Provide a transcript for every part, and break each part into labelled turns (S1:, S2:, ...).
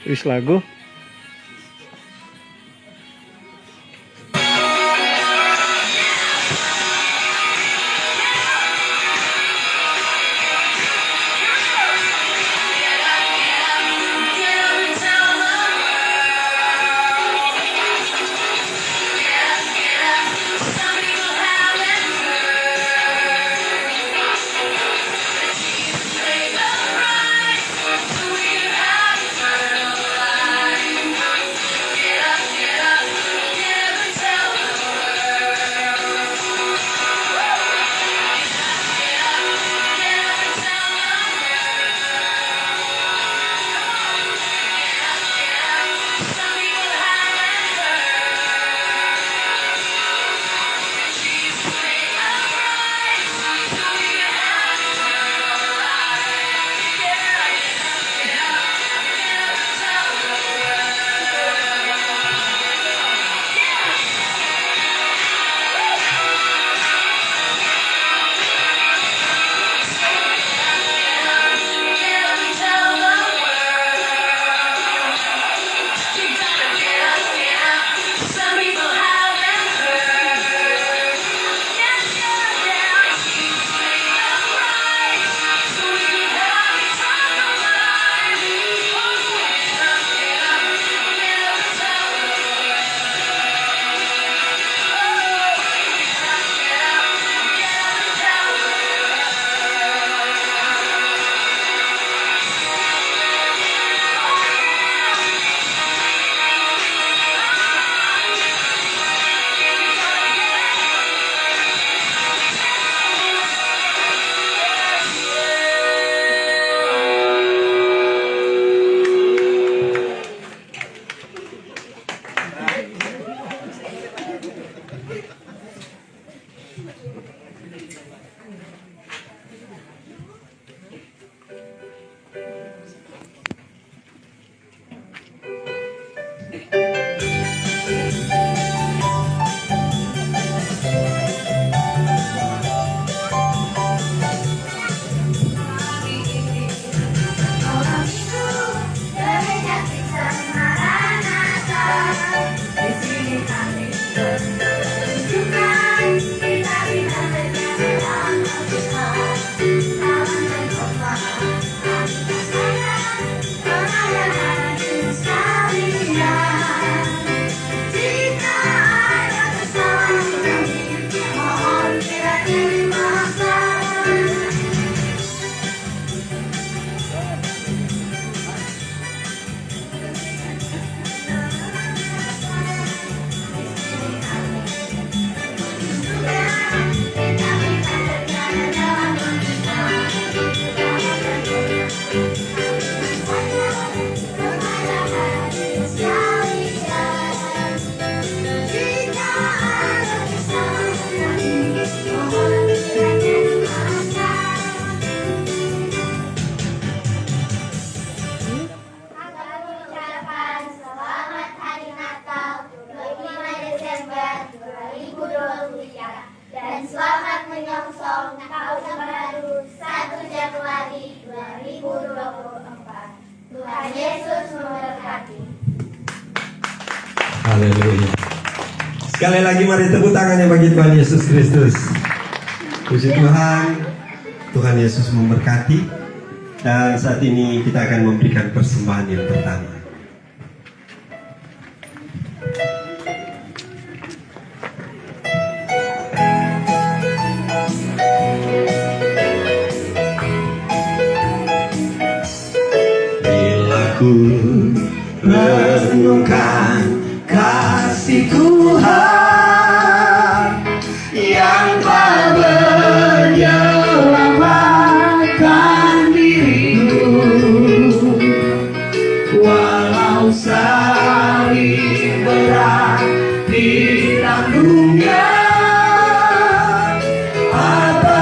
S1: Wis lagu.
S2: Dan selamat menyongsong tahun baru 1 Januari 2024. Tuhan Yesus memberkati.
S3: Haleluya. Sekali lagi mari tepuk tangannya bagi Tuhan Yesus Kristus. Puji Tuhan, Tuhan Yesus memberkati. Dan saat ini kita akan memberikan persembahan yang pertama. Bila ku renungkan kasih Tuhan yang telah menyelamatkan diriku, walau salib berat ditanggungan, apa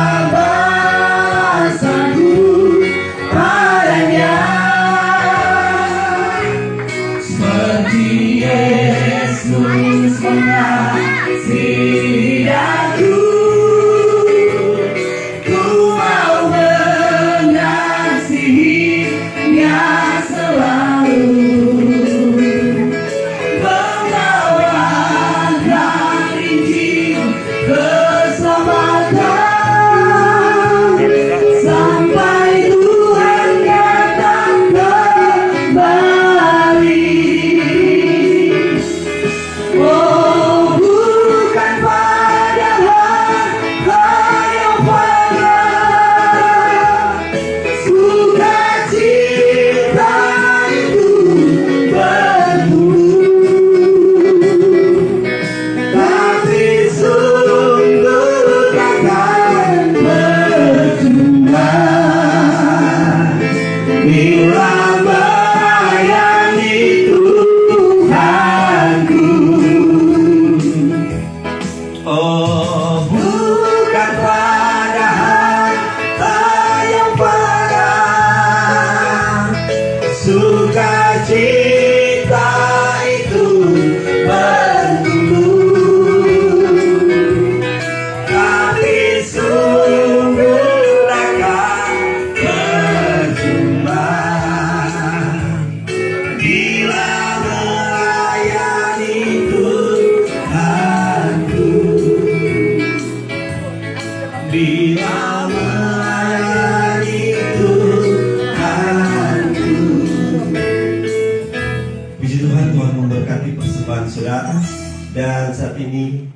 S3: Dan saat ini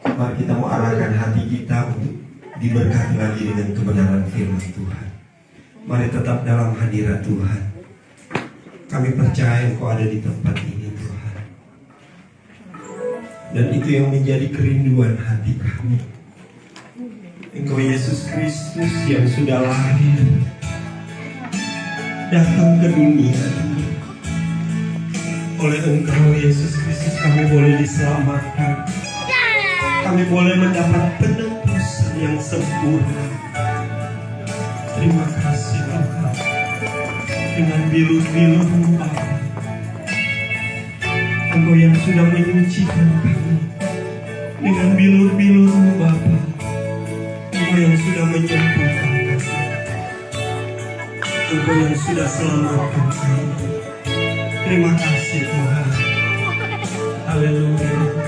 S3: mari kita mau arahkan hati kita untuk diberkati lagi dengan kebenaran firman Tuhan. Mari tetap dalam hadirat Tuhan. Kami percaya Engkau ada di tempat ini Tuhan. Dan itu yang menjadi kerinduan hati kami. Engkau Yesus Kristus yang sudah lahir, datang ke dunia ini. Oleh Engkau Yesus Kristus kami boleh diselamatkan. Kami boleh mendapat penebusan yang sempurna. Terima kasih Tuhan. Dengan bilur-bilur-Mu Bapa, Engkau yang sudah menyucikan kami. Dengan bilur-bilur-Mu Bapa, Engkau yang sudah menyembuhkan kami. Engkau yang sudah selamatkan kami. Terima kasih Tuhan. Haleluya.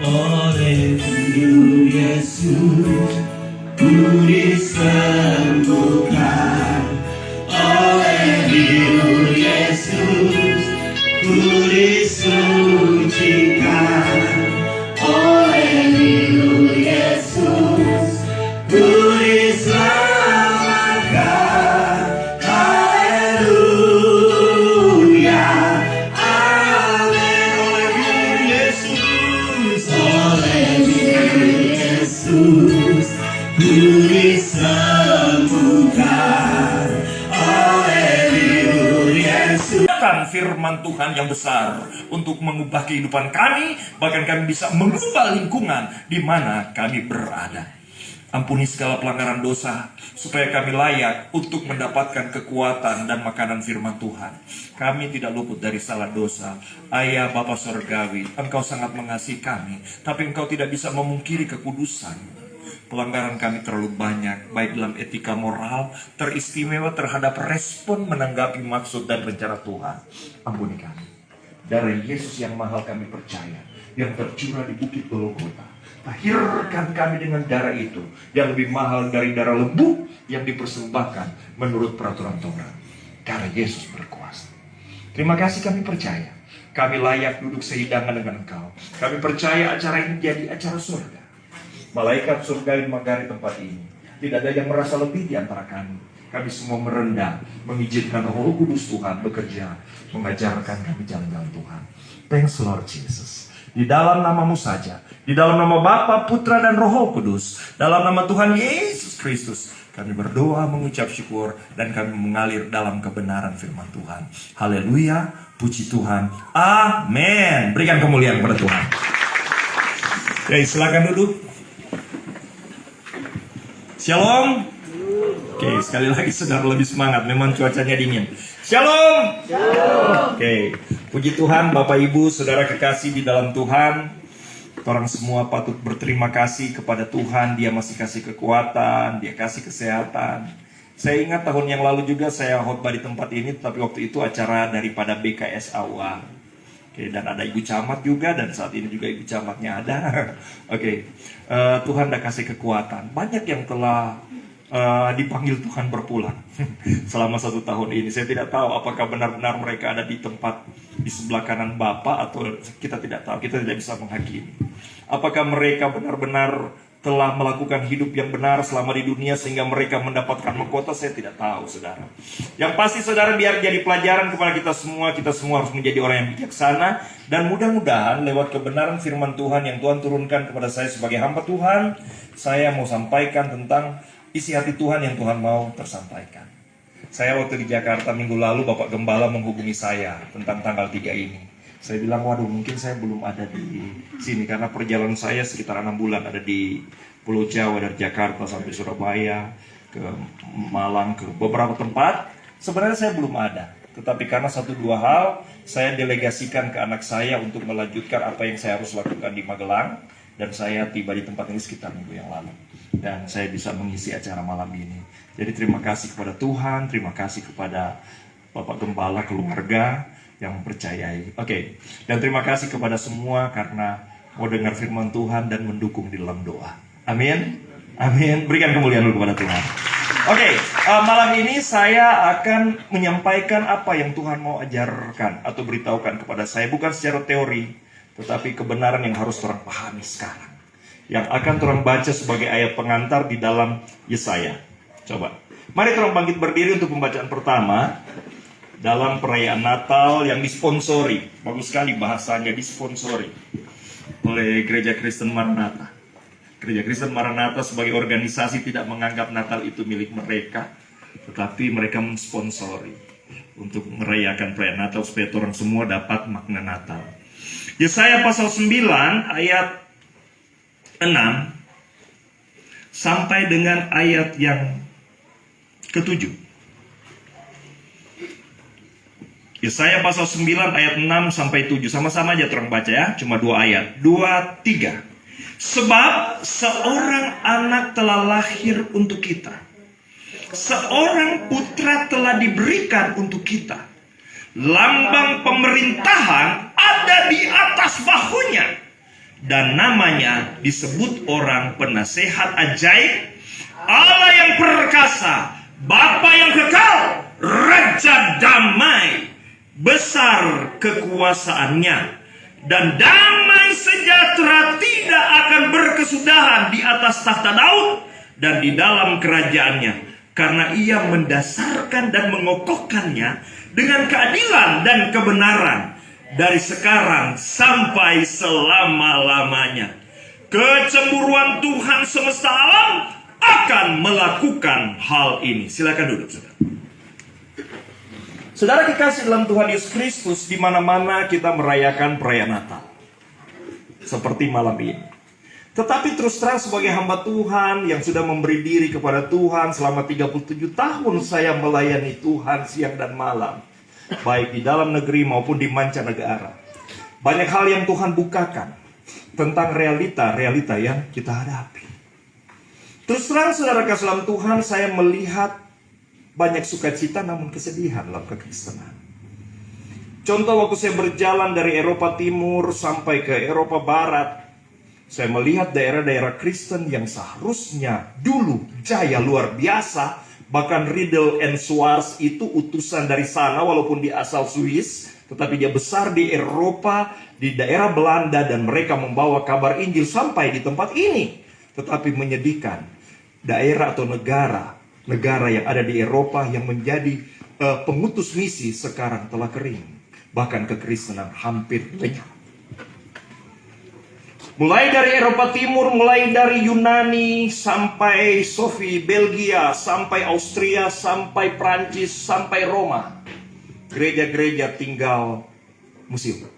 S3: Oleh biru Yesus ku disembuhkan. Oleh biru Yesus ku disucikan. Oleh biru Yesus ku diselamatkan. Haleluya. Amin. Oleh biru Yesus. Oleh biru Yesus ku disembuhkan. Oleh biru Yesus.
S1: Firman Tuhan yang besar untuk mengubah kehidupan kami, bahkan kami bisa mengubah lingkungan di mana kami berada. Ampuni segala pelanggaran dosa, supaya kami layak untuk mendapatkan kekuatan dan makanan firman Tuhan. Kami tidak luput dari salah dosa. Ayah Bapa Surgawi, Engkau sangat mengasihi kami, tapi Engkau tidak bisa memungkiri kekudusan. Pelanggaran kami terlalu banyak, baik dalam etika moral, teristimewa terhadap respon menanggapi maksud dan rencana Tuhan. Ampuni kami. Darah Yesus yang mahal kami percaya, yang tercurah di bukit Golgota. Lahirkan kami dengan darah itu, yang lebih mahal dari darah lembu yang dipersembahkan menurut peraturan Taurat. Darah Yesus berkuasa. Terima kasih, kami percaya. Kami layak duduk sehidangan dengan Engkau. Kami percaya acara ini jadi acara surga. Malaikat surga yang menggari tempat ini. Tidak ada yang merasa lebih di antara kami. Kami semua merendah, mengizinkan Roh Kudus Tuhan bekerja, mengajarkan kami jalan-jalan Tuhan. Thanks Lord Jesus. Di dalam nama-Mu saja, di dalam nama Bapa, Putra, dan Roh Kudus, dalam nama Tuhan Yesus Kristus, kami berdoa, mengucap syukur, dan kami mengalir dalam kebenaran firman Tuhan. Haleluya, puji Tuhan. Amin. Berikan kemuliaan kepada Tuhan. Oke, silakan duduk. Shalom. Oke, sekali lagi saudara lebih semangat. Memang cuacanya dingin. Shalom. Shalom. Oke, puji Tuhan, Bapak Ibu, saudara kekasih di dalam Tuhan. Orang semua patut berterima kasih kepada Tuhan. Dia masih kasih kekuatan, Dia kasih kesehatan. Saya ingat tahun yang lalu juga saya khotbah di tempat ini, tapi waktu itu acara daripada BKS AUA. Oke, dan ada Ibu Camat juga, dan saat ini juga Ibu Camatnya ada. Oke, Tuhan dah kasih kekuatan. Banyak yang telah dipanggil Tuhan berpulang selama 1 tahun ini. Saya tidak tahu apakah benar-benar mereka ada di tempat di sebelah kanan Bapa, atau kita tidak tahu, kita tidak bisa menghakimi. Apakah mereka benar-benar telah melakukan hidup yang benar selama di dunia sehingga mereka mendapatkan mahkota, saya tidak tahu, saudara. Yang pasti, saudara, biar jadi pelajaran kepada kita semua harus menjadi orang yang bijaksana. Dan mudah-mudahan lewat kebenaran firman Tuhan yang Tuhan turunkan kepada saya sebagai hamba Tuhan, saya mau sampaikan tentang isi hati Tuhan yang Tuhan mau tersampaikan. Saya waktu di Jakarta minggu lalu, Bapak Gembala menghubungi saya tentang tanggal 3 ini. Saya bilang, waduh, mungkin saya belum ada di sini, karena perjalanan saya sekitar 6 bulan ada di Pulau Jawa, dari Jakarta sampai Surabaya, ke Malang, ke beberapa tempat. Sebenarnya saya belum ada, tetapi karena 1-2 hal, saya delegasikan ke anak saya untuk melanjutkan apa yang saya harus lakukan di Magelang. Dan saya tiba di tempat ini sekitar minggu yang lalu. Dan saya bisa mengisi acara malam ini. Jadi terima kasih kepada Tuhan, terima kasih kepada Bapak Gembala, keluarga yang mempercayai. Oke. Dan terima kasih kepada semua karena mau dengar firman Tuhan dan mendukung di dalam doa. Amin. Amin. Berikan kemuliaan dulu kepada Tuhan. Oke, malam ini saya akan menyampaikan apa yang Tuhan mau ajarkan atau beritahukan kepada saya. Bukan secara teori, tetapi kebenaran yang harus orang pahami sekarang. Yang akan orang baca sebagai ayat pengantar di dalam Yesaya. Coba, mari orang bangkit berdiri untuk pembacaan pertama. Dalam perayaan Natal yang disponsori. Bagus sekali bahasanya, disponsori oleh Gereja Kristen Maranatha. Gereja Kristen Maranatha sebagai organisasi tidak menganggap Natal itu milik mereka, tetapi mereka mensponsori untuk merayakan perayaan Natal supaya orang semua dapat makna Natal. Yesaya pasal 9 ayat 6 sampai dengan ayat yang ke-7. Yesaya pasal 9 ayat 6 sampai 7. Sama-sama aja terang baca ya, cuma 2 ayat. 2, 3. Sebab seorang anak telah lahir untuk kita, seorang putra telah diberikan untuk kita. Lambang pemerintahan ada di atas bahunya, dan namanya disebut orang penasehat ajaib, Allah yang perkasa, Bapa yang kekal, Raja damai. Besar kekuasaannya, dan damai sejahtera tidak akan berkesudahan di atas tahta Daud dan di dalam kerajaannya, karena ia mendasarkan dan mengokohkannya dengan keadilan dan kebenaran dari sekarang sampai selama-lamanya. Kecemburuan Tuhan semesta alam akan melakukan hal ini. Silakan duduk, saudara. Saudara kekasih dalam Tuhan Yesus Kristus, di mana-mana kita merayakan perayaan Natal. Seperti malam ini. Tetapi terus terang sebagai hamba Tuhan yang sudah memberi diri kepada Tuhan selama 37 tahun saya melayani Tuhan siang dan malam. Baik di dalam negeri maupun di mancanegara. Banyak hal yang Tuhan bukakan tentang realita-realita yang kita hadapi. Terus terang saudara kasih dalam Tuhan, saya melihat banyak sukacita namun kesedihan dalam kekristenan. Contoh, waktu saya berjalan dari Eropa Timur sampai ke Eropa Barat, saya melihat daerah-daerah Kristen yang seharusnya dulu jaya luar biasa. Bahkan Riedel and Schwartz itu utusan dari sana walaupun dia asal Swiss, tetapi dia besar di Eropa, di daerah Belanda, dan mereka membawa kabar Injil sampai di tempat ini. Tetapi menyedihkan, daerah atau negara yang ada di Eropa yang menjadi pengutus misi sekarang telah kering. Bahkan kekristenan hampir lenyap. Mulai dari Eropa Timur, mulai dari Yunani sampai Sofia, Belgia, sampai Austria, sampai Prancis, sampai Roma. Gereja-gereja tinggal museum.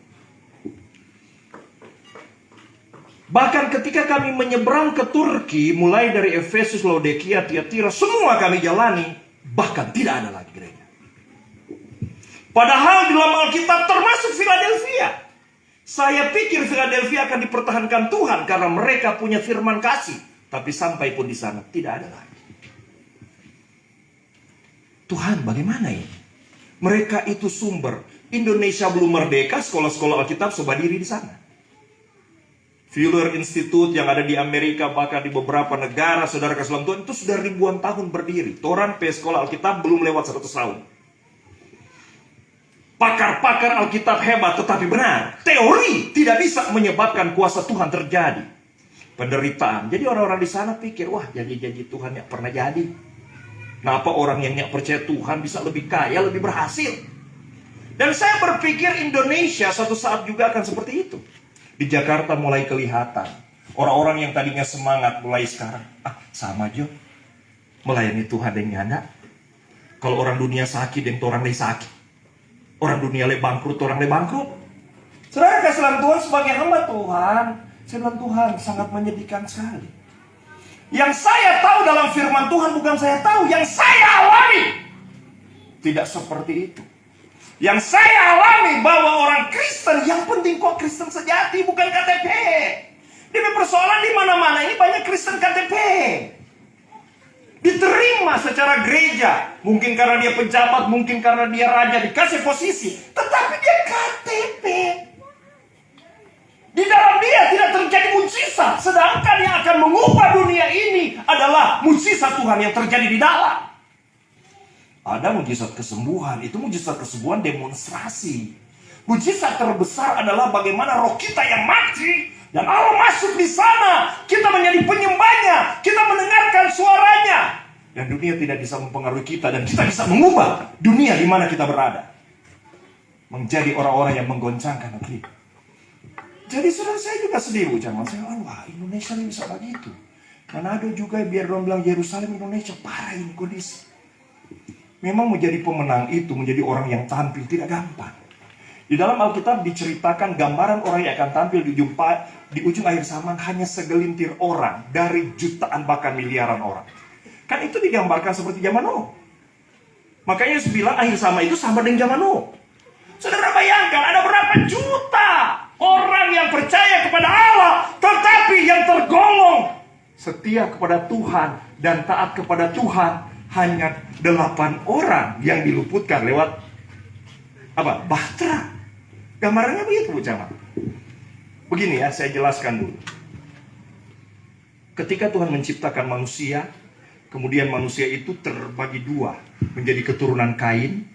S1: Bahkan ketika kami menyeberang ke Turki, mulai dari Efesus, Laodikia, Tiatira, semua kami jalani, bahkan tidak ada lagi gereja. Padahal di dalam Alkitab termasuk Philadelphia. Saya pikir Philadelphia akan dipertahankan Tuhan karena mereka punya firman kasih. Tapi sampai pun di sana tidak ada lagi. Tuhan, bagaimana ini? Mereka itu sumber. Indonesia belum merdeka, sekolah-sekolah Alkitab coba diri di sana. Fuller Institute yang ada di Amerika, bahkan di beberapa negara, saudara kasih dalam Tuhan, itu sudah ribuan tahun berdiri. Toran sekolah Alkitab belum lewat 100 tahun. Pakar-pakar Alkitab hebat, tetapi benar. Teori tidak bisa menyebabkan kuasa Tuhan terjadi. Penderitaan. Jadi orang-orang di sana pikir, wah janji-janji Tuhan yang pernah jadi. Kenapa orang yang tidak percaya Tuhan bisa lebih kaya, lebih berhasil? Dan saya berpikir Indonesia suatu saat juga akan seperti itu. Di Jakarta mulai kelihatan. Orang-orang yang tadinya semangat mulai sekarang, sama aja. Melayani Tuhan yang nyanda. Kalau orang dunia sakit, dan orang lain sakit. Orang dunia le bangkrut, orang le bangkrut. Saudara kasih dalam Tuhan sebagai hamba Tuhan, saya bilang Tuhan sangat menyedihkan sekali. Yang saya tahu dalam firman Tuhan bukan saya tahu, yang saya alami tidak seperti itu. Yang saya alami bahwa orang Kristen, yang penting kok Kristen sejati, bukan KTP. Ini persoalan di mana-mana ini banyak Kristen KTP. Diterima secara gereja, mungkin karena dia pejabat, mungkin karena dia raja, dikasih posisi, tetapi dia KTP. Di dalam dia tidak terjadi mujizat, sedangkan yang akan mengubah dunia ini ini adalah mujizat Tuhan yang terjadi di dalam. Ada mujizat kesembuhan, itu mujizat kesembuhan demonstrasi. Mujizat terbesar adalah bagaimana roh kita yang mati dan Allah masuk di sana. Kita menjadi penyembahnya, kita mendengarkan suaranya. Dan dunia tidak bisa mempengaruhi kita dan kita bisa mengubah dunia di mana kita berada. Menjadi orang-orang yang menggoncangkan negeri. Jadi saudara, saya juga sedih ucapan saya, wah Indonesia ini bisa begitu. Manado juga biar orang bilang Yerusalem Indonesia, parah ini kondisi. Memang menjadi pemenang itu, menjadi orang yang tampil tidak gampang. Di dalam Alkitab diceritakan gambaran orang yang akan tampil di ujung akhir zaman hanya segelintir orang dari jutaan bahkan miliaran orang. Kan itu digambarkan seperti zaman Nuh. Makanya Yesus bilang akhir zaman itu sama dengan zaman Nuh. Saudara bayangkan ada berapa juta orang yang percaya kepada Allah, tetapi yang tergolong setia kepada Tuhan dan taat kepada Tuhan hanya 8 orang yang diluputkan lewat apa? Bahtera. Gambarannya begitu, Bu Camat. Begini ya, saya jelaskan dulu. Ketika Tuhan menciptakan manusia, kemudian manusia itu terbagi 2 menjadi keturunan Kain.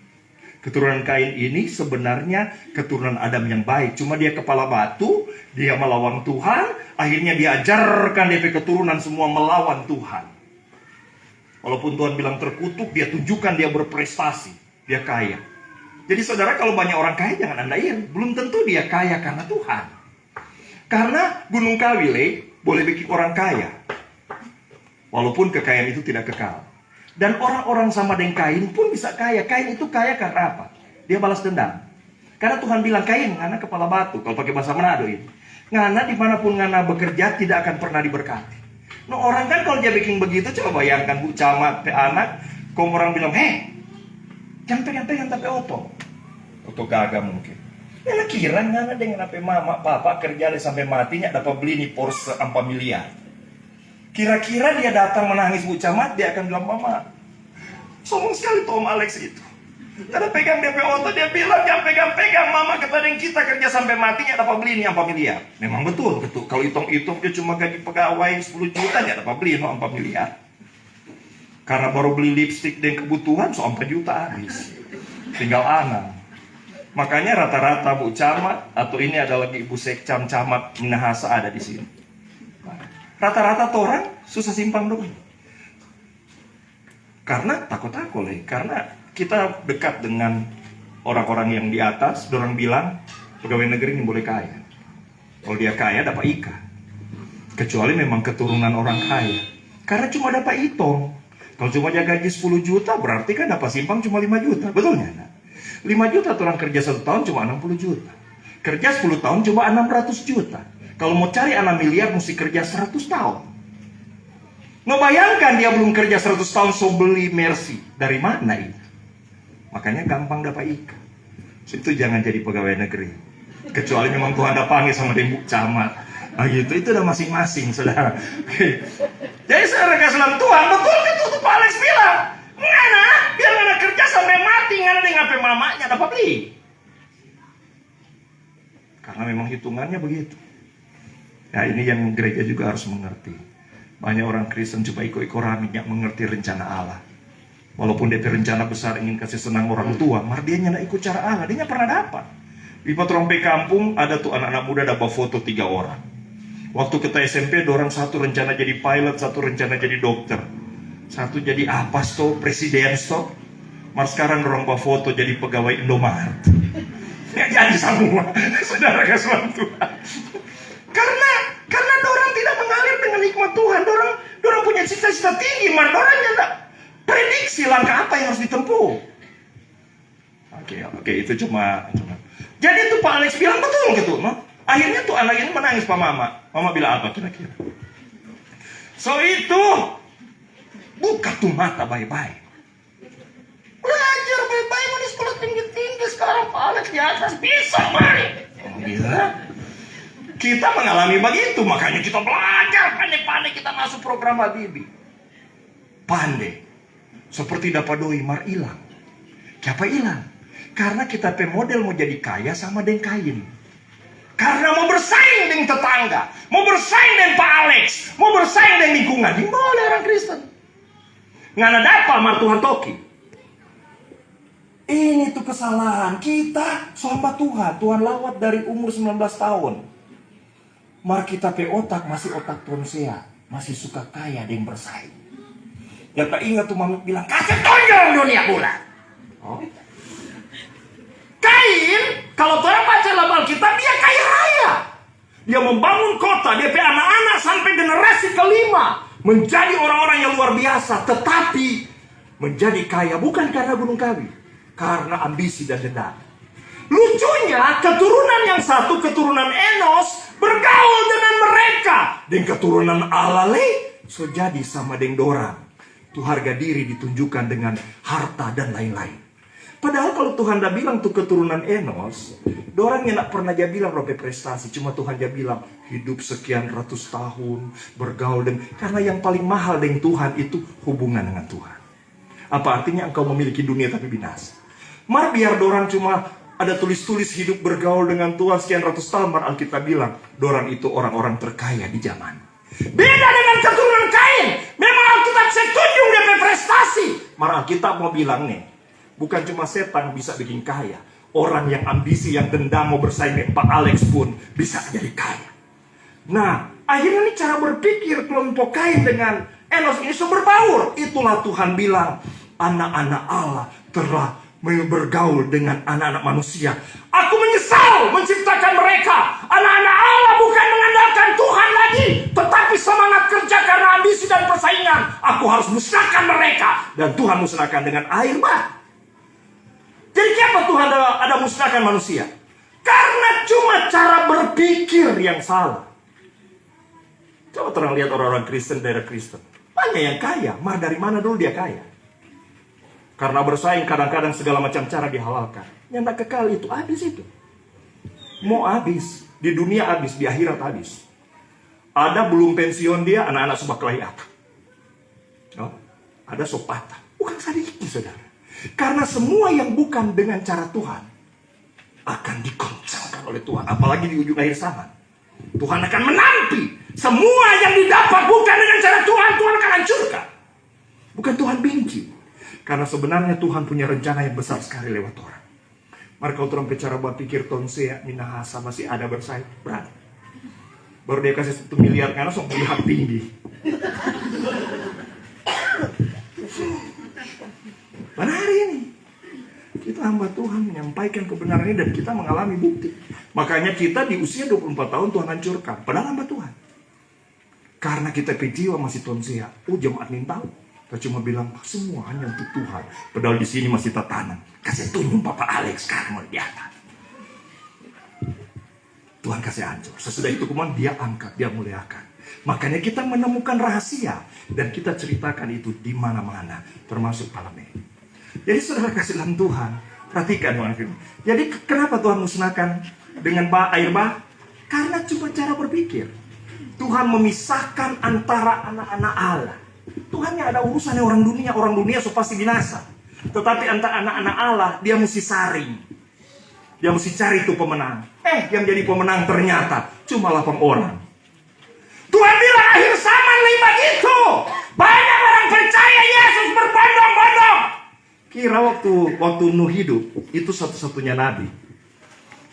S1: Keturunan Kain ini sebenarnya keturunan Adam yang baik. Cuma dia kepala batu, dia melawan Tuhan. Akhirnya diajarkan DP keturunan semua melawan Tuhan. Walaupun Tuhan bilang terkutuk, dia tunjukkan dia berprestasi. Dia kaya. Jadi saudara, kalau banyak orang kaya jangan Anda iri. Belum tentu dia kaya karena Tuhan. Karena Gunung Kawile boleh bikin orang kaya. Walaupun kekayaan itu tidak kekal. Dan orang-orang sama dengan Kain pun bisa kaya. Kain itu kaya karena apa? Dia balas dendam. Karena Tuhan bilang, Kain, ngana kepala batu. Kalau pakai bahasa Manado ini. Ngana dimanapun ngana bekerja tidak akan pernah diberkati. Nah orang kan kalau dia bikin begitu, coba bayangkan Bu Camat, anak. Kalau orang bilang, jangan pegang-pegang tapi oto. Oto gagah mungkin. Ya kira ngana dengan apa mama, papa kerja sampai matinya dapat beli nih Porsche 4 miliar. Kira-kira dia datang menangis Bu Camat, dia akan bilang, Mama, sombong sekali tuh Om Alex itu. Karena pegang DP Oto, dia bilang, jangan pegang-pegang, Mama kata dengan kita kerja sampai matinya dapat beli ini 4 miliar. Memang betul. Kalau hitung-hitung dia cuma gaji pegawai 10 juta, dia dapat beli 4 miliar. Karena baru beli lipstick dan kebutuhan, 4 juta habis. Tinggal anak. Makanya rata-rata Bu Camat, atau ini ada lagi Ibu Sekcam Camat Minahasa ada di sini. Rata-rata orang susah simpang dong. Karena takut-takut lah. Karena kita dekat dengan orang-orang yang di atas. Orang bilang pegawai negeri ini boleh kaya. Kalau dia kaya dapat ika. Kecuali memang keturunan orang kaya. Karena cuma dapat itong. Kalau cuma dia gaji 10 juta berarti kan dapat simpang cuma 5 juta. Betulnya? 5 juta orang kerja 1 tahun cuma 60 juta. Kerja 10 tahun cuma 600 juta. Kalau mau cari 6 miliar mesti kerja 100 tahun. Ngebayangkan dia belum kerja 100 tahun so beli Mercy. Dari mana itu? Makanya gampang dapat ikan. So, itu jangan jadi pegawai negeri. Kecuali memang Tuhan ada panggil sama Bu Camat. Nah gitu, itu udah masing-masing saudara. Jadi saudara kasih dalam Tuhan, betul itu tuh Pak Alex bilang. Ngana, biar ngana kerja sampai mati, ngana dengan HP mamanya dapat beli. Karena memang hitungannya begitu. Ya ini yang gereja juga harus mengerti. Banyak orang Kristen coba ikut-ikut rame yang mengerti rencana Allah. Walaupun dia rencana besar ingin kasih senang orang tua, mar dia nggak ikut cara Allah, dia pernah dapat. Di Patrompe kampung ada tuh anak-anak muda dapat foto 3 orang. Waktu kita SMP, orang satu rencana jadi pilot, satu rencana jadi dokter, satu jadi apa sto, presiden sto. Mar sekarang orang bawa foto jadi pegawai Indomaret. Ya jadi semua, saudara kasihan Tuhan. Karena orang tidak mengalir dengan hikmat Tuhan. Orang punya cita-cita tinggi, mar orang tidak prediksi langkah apa yang harus ditempuh. Oke, itu cuma. Jadi itu Pak Alex bilang betul gitu, no? Akhirnya tuh anak ini menangis Pak Mama. Mama bilang apa kira-kira? So itu buka tuh mata baik-baik. Belajar baik-baik, mau di sekolah tinggi-tinggi. Sekarang Pak Alex di atas bisa mari. Gila. Kita mengalami begitu, makanya kita belajar pandai-pandai, kita masuk program Habibie. Pandai. Seperti dapat doi mar hilang. Kenapa hilang? Karena kita model mau jadi kaya sama dengan Kain. Karena mau bersaing dengan tetangga, mau bersaing dengan Pak Alex, mau bersaing bersaing dengan lingkungan. Di boleh orang Kristen. Ngana dapat mar Tuhan toki. Ini tuh kesalahan kita sama Tuhan. Tuhan lawat dari umur 19 tahun. Mar kita pe otak masih otak tonsea. Masih suka kaya dan bersaing. Ya tak ingat tuh mami bilang, kasih tonjol dunia bulan. Oh. Kain, kalau orang baca dalam Alkitab, dia kaya raya. Dia membangun kota, dia pe anak-anak sampai generasi kelima. Menjadi orang-orang yang luar biasa. Tetapi menjadi kaya bukan karena gunung kawi. Karena ambisi dan dendam. Lucunya, keturunan yang satu, keturunan Enos, bergaul dengan mereka. Dan keturunan Alale, so jadi sama dengan dorang. Tuh harga diri ditunjukkan dengan harta dan lain-lain. Padahal kalau Tuhan dah bilang tuh keturunan Enos, dorang yang tak pernah dia bilang rope prestasi. Cuma Tuhan dia bilang, hidup sekian ratus tahun, bergaul dengan... Karena yang paling mahal dengan Tuhan itu hubungan dengan Tuhan. Apa artinya engkau memiliki dunia tapi binasa? Mar biar dorang cuma ada tulis-tulis hidup bergaul dengan Tuhan sekian ratus tahun. Mar Alkitab bilang, dorang itu orang-orang terkaya di zaman. Beda dengan keturunan Kain. Memang Alkitab setuju dia berprestasi. Mar Alkitab mau bilang nih, bukan cuma setan bisa bikin kaya. Orang yang ambisi, yang dendam mau bersaing dengan Pak Alex pun bisa jadi kaya. Nah, akhirnya ini cara berpikir kelompok Kain dengan Enos ini berbaur. Itulah Tuhan bilang, anak-anak Allah telah bergaul dengan anak-anak manusia. Aku menyesal menciptakan mereka. Anak-anak Allah bukan mengandalkan Tuhan lagi, tetapi semangat kerja karena ambisi dan persaingan. Aku harus musnahkan mereka. Dan Tuhan musnahkan dengan air bah. Jadi kenapa Tuhan ada musnahkan manusia? Karena cuma cara berpikir yang salah. Coba terang lihat orang-orang Kristen, daerah Kristen. Banyak yang kaya. Mah dari mana dulu dia kaya? Karena bersaing kadang-kadang segala macam cara dihalalkan. Yang tak kekal itu habis itu. Mau habis. Di dunia habis, di akhirat habis. Ada belum pensiun dia, anak-anak sudah kelahiran. Oh, ada sopata. Bukan sedikit saudara. Karena semua yang bukan dengan cara Tuhan akan dikoncangkan oleh Tuhan. Apalagi di ujung akhir zaman. Tuhan akan menanti. Semua yang didapat bukan dengan cara Tuhan, Tuhan akan hancurkan. Bukan Tuhan benci. Karena sebenarnya Tuhan punya rencana yang besar sekali lewat orang. Maka kalau orang bicara buat pikir tonsea, minahasa masih ada bersaing, berat. Baru dia kasih 1 miliar karena sok melihat tinggi. Pada hari ini kita hamba Tuhan menyampaikan kebenaran ini dan kita mengalami bukti. Makanya kita di usia 24 tahun Tuhan hancurkan. Padahal hamba Tuhan. Karena kita jiwa masih tonsea. Jemaat minta. Kita cuma bilang semua hanya untuk Tuhan. Padahal di sini masih tatanan. Kasih tunjuk Papa Alex sekarang mau di atas. Tuhan kasih hancur. Sesudah itu kemudian dia angkat, dia muliakan. Makanya kita menemukan rahasia dan kita ceritakan itu di mana-mana, termasuk malam ini. Jadi saudara kasih dalam Tuhan, perhatikan Tuhan firman. Jadi kenapa Tuhan musnahkan dengan air bah? Karena cuma cara berpikir. Tuhan memisahkan antara anak-anak Allah. Tuhan yang ada urusannya orang dunia so pasti binasa. Tetapi antara anak-anak Allah, dia mesti saring. Dia mesti cari itu pemenang. Yang jadi pemenang ternyata cuma 8 orang. Tuhan bilang akhir zaman lima gitu. Banyak orang percaya Yesus berbondong-bondong. Kira waktu Nuh hidup, itu satu-satunya nabi.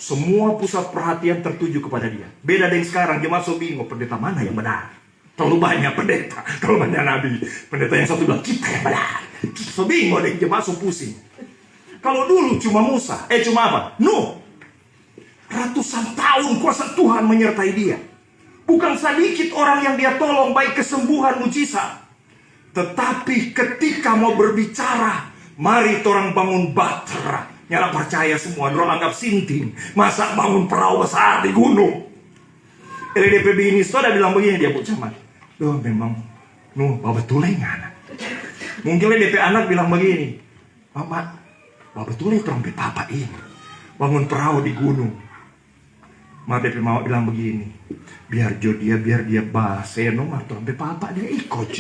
S1: Semua pusat perhatian tertuju kepada dia. Beda dengan sekarang, jemaat so bingung, pendeta mana yang benar? Terlalu banyak pendeta, terlalu banyak nabi. Pendeta yang satu bilang, kita yang benar. So bingung deh, jemaat so pusing. Kalau dulu cuma Musa, cuma apa? Nuh. Ratusan tahun kuasa Tuhan menyertai dia. Bukan sedikit orang yang dia tolong, baik kesembuhan, mujizat. Tetapi ketika mau berbicara, mari orang bangun Batra. Nyala percaya semua, orang anggap sinting. Masa bangun perahu besar di gunung. LDPB ini sudah bilang begini, dia camat. Duh memang, betul enggak. Mungkin LDP anak bilang begini. Bapak betul trompet papa ini. Bangun perahu di gunung. Maka DP mama bilang begini. Biar dia baseno, trompet papa dia ikut.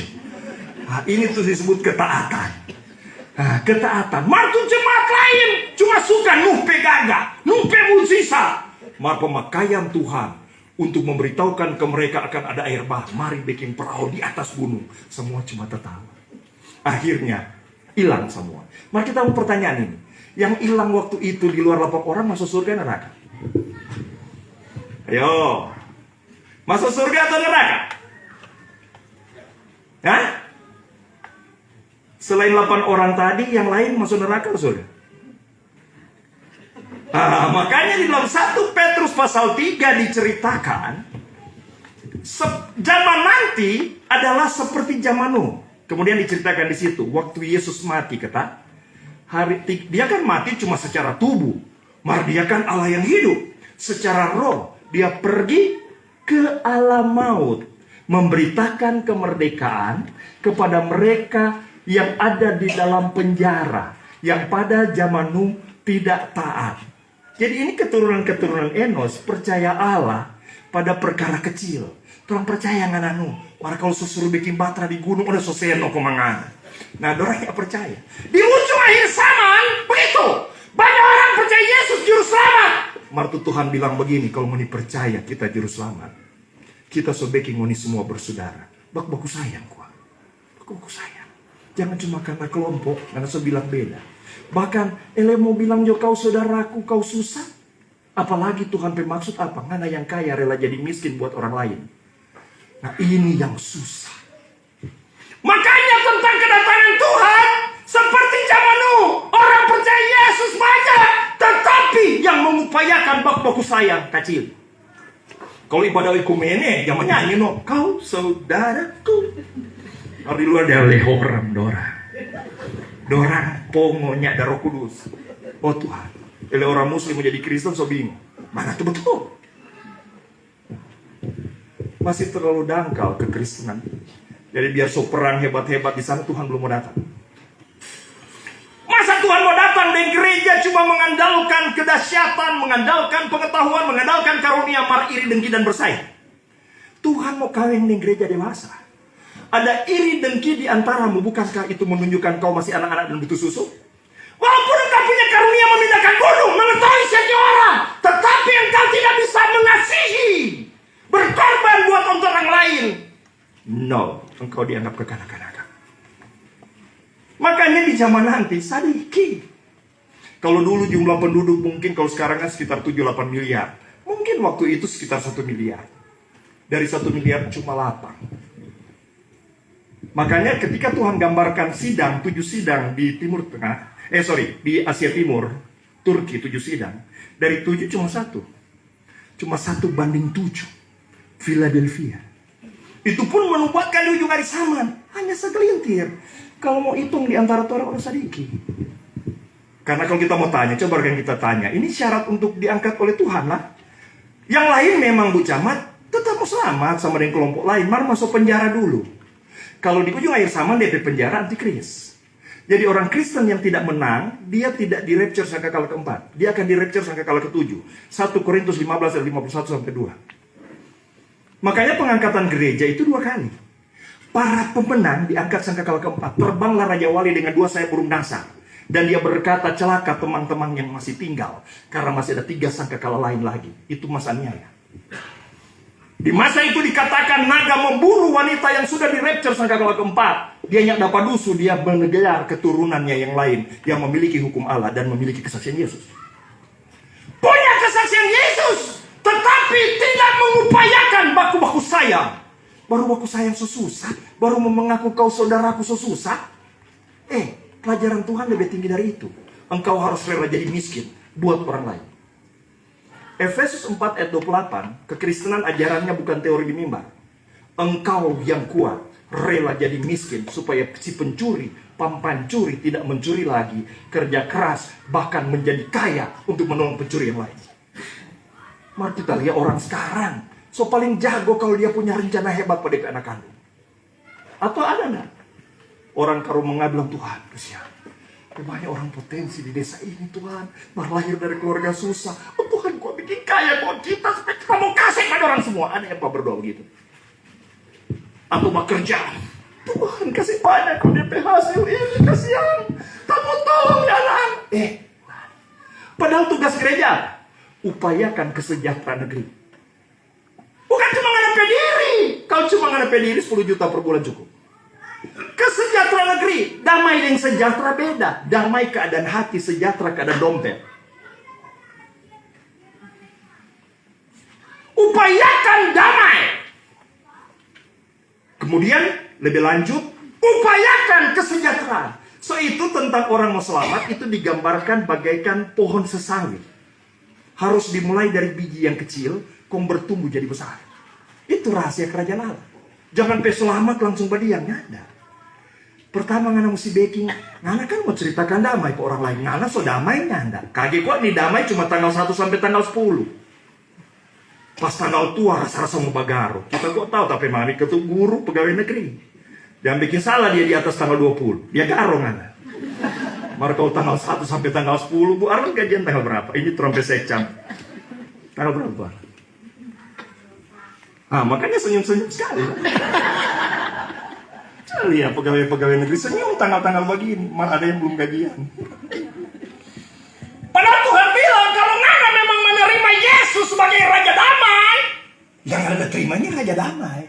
S1: Ini tuh disebut ketaatan. Ketaatan. Martu jemaat lain cuma suka nupe gagah, nupe mujizat. Mar pemakaian Tuhan untuk memberitahukan ke mereka akan ada air bah. Mari bikin perahu di atas gunung. Semua cuma tertawa. Akhirnya hilang semua. Mari kita mau pertanyaan ini. Yang hilang waktu itu di luar 8 orang masuk surga neraka? Ayo. Masuk surga atau neraka? Hah? Selain 8 orang tadi, yang lain masuk neraka atau surga? Makanya di dalam 1 Petrus pasal 3 diceritakan zaman nanti adalah seperti zaman Nuh. Kemudian diceritakan di situ waktu Yesus mati, kata dia kan mati cuma secara tubuh, maka dia kan Allah yang hidup secara roh. Dia pergi ke alam maut, memberitakan kemerdekaan kepada mereka yang ada di dalam penjara, yang pada zaman Nuh tidak taat. Jadi ini keturunan-keturunan Enos percaya Allah pada perkara kecil. Orang percaya nggak nanu. Maka kalau suruh bikin batra di gunung udah selesai no kemangana. Nah, orang yang percaya. Di ujung akhir zaman begitu. Banyak orang percaya Yesus juru selamat. Martu Tuhan bilang begini, kalau mau percaya kita juru selamat, kita sobeki ngoni semua bersaudara. Baku sayang kuat. Baku sayang. Jangan cuma karena kelompok, karena so bilang beda. Bahkan ele mau bilang jo kau saudaraku, kau susah. Apalagi Tuhan bermaksud apa? Ngana yang kaya rela jadi miskin buat orang lain. Nah, ini yang susah. Makanya tentang kedatangan Tuhan seperti zaman Nuh, orang percaya Yesus banyak, tetapi yang mengupayakan baku sayang kecil. Kalau ibadah ekumene, yang menyanyi no, kau saudaraku. Kalau di luar dia lehoram dorang pongonya Roh Kudus. Oh Tuhan, ele orang Muslim menjadi Kristen so bingung. Mana tuh betul? Masih terlalu dangkal kekristenan. Jadi biar so perang hebat-hebat di sana, Tuhan belum mau datang. Masa Tuhan mau datang dan gereja cuma mengandalkan kedahsyatan, mengandalkan pengetahuan, mengandalkan karunia, mar iri, dengki, dan bersaing. Tuhan mau kawin dengan gereja dewasa. Ada iri dengki di antaramu, bukankah itu menunjukkan kau masih anak-anak dan butuh susu? Walaupun engkau punya karunia memindahkan gunung, mengetahui siapa orang, tetapi engkau tidak bisa mengasihi, berkorban buat untuk orang lain. No, engkau dianggap kekanak-kanakan. Makanya di zaman nanti, sadiki. Kalau dulu jumlah penduduk mungkin, kalau sekarang kan sekitar 7-8 miliar. Mungkin waktu itu sekitar 1 miliar. Dari 1 miliar cuma 8. Makanya ketika Tuhan gambarkan sidang, 7 sidang di Timur Tengah, di Asia Timur, Turki 7 sidang, dari 7 cuma 1. Cuma 1 banding 7. Philadelphia. Itu pun menubuatkan di ujung hari zaman. Hanya segelintir. Kalau mau hitung di antara orang sadiki. Karena kalau kita mau tanya, coba kan kita tanya, ini syarat untuk diangkat oleh Tuhan lah. Yang lain memang Bu Camat, tetap mau selamat sama dengan kelompok lain. Mari masuk penjara dulu. Kalau di ujung akhir zaman dia di penjara antikris. Jadi orang Kristen yang tidak menang, dia tidak di rapture sangkakala keempat. Dia akan di rapture sangkakala ketujuh. 1 Korintus 15 ayat 51-2. Makanya pengangkatan gereja itu 2 kali. Para pemenang diangkat sangkakala keempat. Terbanglah Raja Wali dengan 2 sayap burung dasar. Dan dia berkata, celaka teman-teman yang masih tinggal. Karena masih ada 3 sangkakala lain lagi. Itu masanya ya. Di masa itu dikatakan naga memburu wanita yang sudah di rapture sangkakala keempat. Dia nyak dapat dusu, dia mengejar keturunannya yang lain yang memiliki hukum Allah dan memiliki kesaksian Yesus. Punya kesaksian Yesus, tetapi tidak mengupayakan baku-baku sayang. Baru baku sayang sesusah, baru mengaku kau saudaraku sesusah. Pelajaran Tuhan lebih tinggi dari itu. Engkau harus rela jadi miskin buat orang lain. Efesus 4 ayat 28, kekristenan ajarannya bukan teori di mimbar. Engkau yang kuat, rela jadi miskin supaya si pencuri, pancuri tidak mencuri lagi, kerja keras, bahkan menjadi kaya untuk menolong pencuri yang lain. Mari kita lihat orang sekarang, so paling jago kalau dia punya rencana hebat pada anak kandung. Atau ada enggak? Orang karo mengabilang Tuhan, kesian. Banyak orang potensi di desa ini Tuhan, lahir dari keluarga susah. Oh Tuhan, kok bikin kaya buat kita supaya kita mau kasih pada orang semua. Ada yang berdoa begitu. Atau mau kerja, Tuhan kasih banyak kok DP hasil ini, kasihan. Kamu tolong ya anak. Padahal tugas gereja, upayakan kesejahteraan negeri. cuma ngana pediri 10 juta per bulan cukup. Kesejahteraan negeri, damai dan sejahtera beda. Damai keadaan hati, sejahtera keadaan dompet. Upayakan damai. Kemudian lebih lanjut, upayakan kesejahteraan. So itu tentang orang mau selamat, itu digambarkan bagaikan pohon sesawit. Harus dimulai dari biji yang kecil, kong bertumbuh jadi besar. Itu rahasia kerajaan Allah. Jangan pe selamat langsung badiang, ada. Pertama ngana mesti baking, ngana kan mau ceritakan damai ke orang lain. Ngana so damai nyanda. Kaki kok nih damai cuma tanggal 1 sampai tanggal 10. Pas tanggal tua rasa-rasa mau bagaro. Kita kok tahu tapi mami ketua guru pegawai negeri. Jangan bikin salah dia di atas tanggal 20. Dia garo ngana. Mari kalau tanggal 1 sampai tanggal 10, Bu Arlan gajian tanggal berapa? Ini trompet sekcam. Tanggal berapa? Ah, makanya senyum-senyum sekali. Sekali ya pegawai-pegawai negeri senyum tanggal-tanggal begini. Malah ada yang belum gajian. Padahal Tuhan bilang kalau ngana memang menerima Yesus sebagai Raja Damai, yang ada terimanya Raja Damai.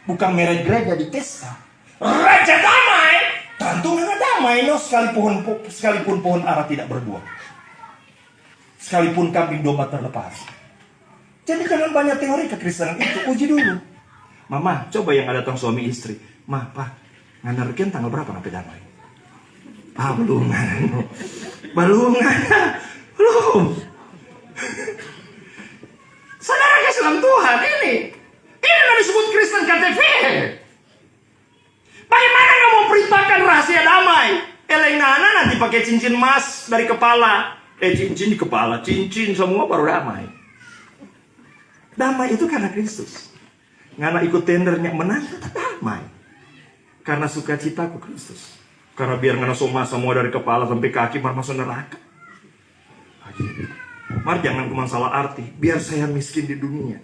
S1: Bukan merek gereja di pesta. Raja Damai, tentu ngana damai no, sekalipun pohon ara tidak berbuah. Sekalipun kambing domba terlepas. Jadi jangan banyak teori kekristenan itu, uji dulu. Mama, coba yang ada datang suami istri. Ma, Pak, ngana reken tanggal berapa sampai damai? Ah, belum. Saudara kasih dalam Tuhan ini yang disebut Kristen KTP. Bagaimana kamu memperintahkan rahasia damai? Elena nanti pakai cincin emas dari kepala. Cincin di kepala, cincin semua baru damai. Damai itu karena Kristus. Ngana ikut tendernya menang tetap damai. Karena sukacitaku Kristus. Karena biar ngana semua dari kepala sampai kaki masuk neraka. Mari jangan cuma salah arti. Biar saya miskin di dunia.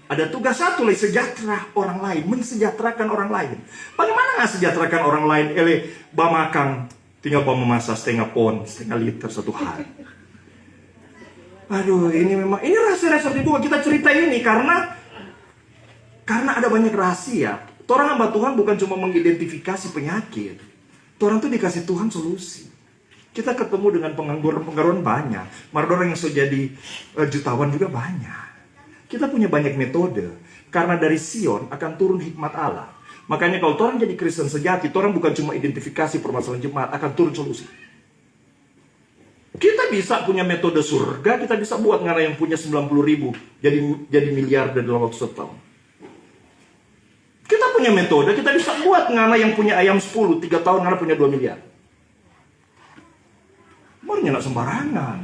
S1: Ada tugas satu lagi, sejahtera orang lain, mensejahterakan orang lain. Bagaimana nggak sejahterakan orang lain? Bamakang tinggal memasak setengah liter satu hari. Aduh, ini rahasia-rahasia kedua kita cerita ini karena ada banyak rahasia. Orang hamba Tuhan bukan cuma mengidentifikasi penyakit. Orang tuh dikasih Tuhan solusi. Kita ketemu dengan pengangguran banyak. Orang yang sudah jadi jutawan juga banyak. Kita punya banyak metode. Karena dari Sion akan turun hikmat Allah. Makanya kalau orang jadi Kristen sejati, orang bukan cuma identifikasi permasalahan jemaat, akan turun solusi. Kita bisa punya metode surga, kita bisa buat ngana yang punya 90.000 jadi miliarder dalam waktu setahun. Kita punya metode, kita bisa buat ngana yang punya ayam 10, 3 tahun ngana punya 2 miliar. Marnya gak sembarangan.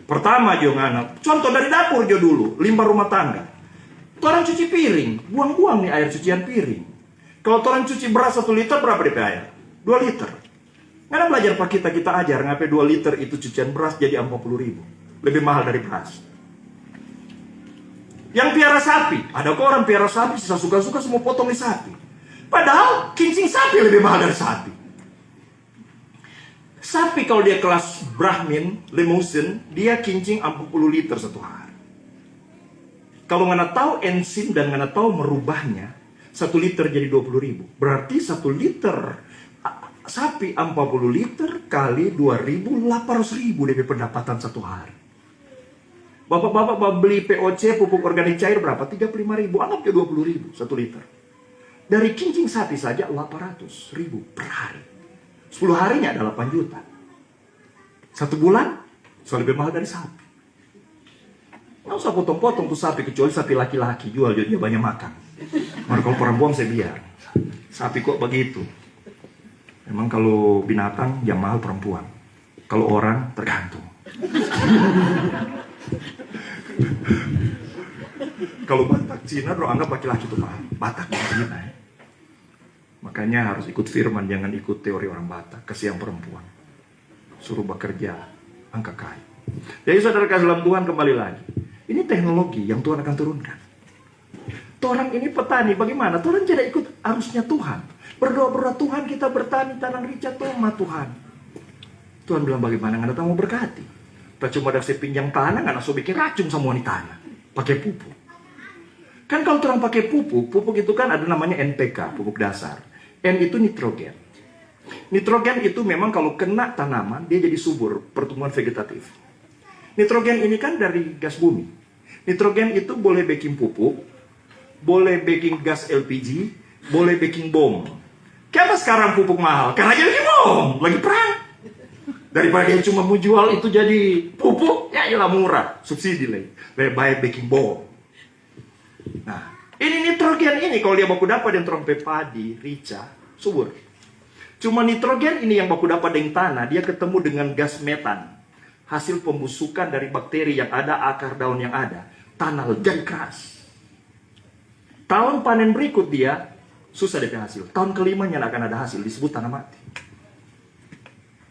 S1: Pertama jo ngana, contoh dari dapur jo dulu, limbah rumah tangga. Orang cuci piring, buang-buang nih air cucian piring. Kalau orang cuci beras 1 liter berapa DP air? 2 liter. Ngana belajar pak kita ajar ngapain 2 liter itu cucian beras jadi 40.000. Lebih mahal dari beras. Yang piara sapi, ada kok orang piara sapi suka-suka semua potong di sapi. Padahal kincing sapi lebih mahal dari sapi. Sapi kalau dia kelas Brahmin, Limousin, dia kincing 40 liter satu hari. Kalau ngana tahu enzim dan ngana tahu merubahnya, 1 liter jadi 20.000. Berarti 1 liter sapi 40 liter kali 2.800.000 DP pendapatan satu hari. Bapak-bapak beli POC, pupuk organik cair berapa? 35.000, anggap ke 20.000 1 liter. Dari kincing sapi saja 800.000 per hari. 10 harinya ada 8 juta. 1 bulan, so lebih mahal dari sapi. Nggak usah potong-potong tuh sapi, kecuali sapi laki-laki. Jual, dia banyak makan. Maka kalau perempuan saya biar. Sapi kok begitu. Memang kalau binatang, yang mahal perempuan. Kalau orang, tergantung. Kalau Batak Cina, lo anggap laki-laki itu mahal. Batak Cina ya. Makanya harus ikut firman, jangan ikut teori orang Batak. Kasih yang perempuan. Suruh bekerja, angka kayu. Jadi saudara kasih dalam Tuhan kembali lagi. Ini teknologi yang Tuhan akan turunkan. Orang ini petani, bagaimana? Orang tidak ikut arusnya Tuhan. Berdoa-berdoa Tuhan kita bertani tanah rica toma Tuhan. Tuhan bilang bagaimana? Nggak tahu mau berkati. Tak cuma ada saya pinjam tanah, nggak langsung bikin racun semua di tanah. Pakai pupuk. Kan kalau orang pakai pupuk itu kan ada namanya NPK, pupuk dasar. N itu nitrogen. Nitrogen itu memang kalau kena tanaman, dia jadi subur, pertumbuhan vegetatif. Nitrogen ini kan dari gas bumi. Nitrogen itu boleh bikin pupuk, boleh bikin gas LPG, boleh bikin bom. Kenapa sekarang pupuk mahal? Karena jadi bom, lagi perang. Daripada dia cuma mau jual itu jadi pupuk, ya ialah murah, subsidi lagi. Lebih baik bikin bom. Nah, ini nitrogen ini kalau dia baku dapat yang trompe padi, rica, subur. Cuma nitrogen ini yang baku dapat dari tanah, dia ketemu dengan gas metan. Hasil pembusukan dari bakteri yang ada, akar daun yang ada. Tanah jadi keras. Tahun panen berikut dia, susah DP hasil. Tahun kelimanya akan ada hasil, disebut tanah mati.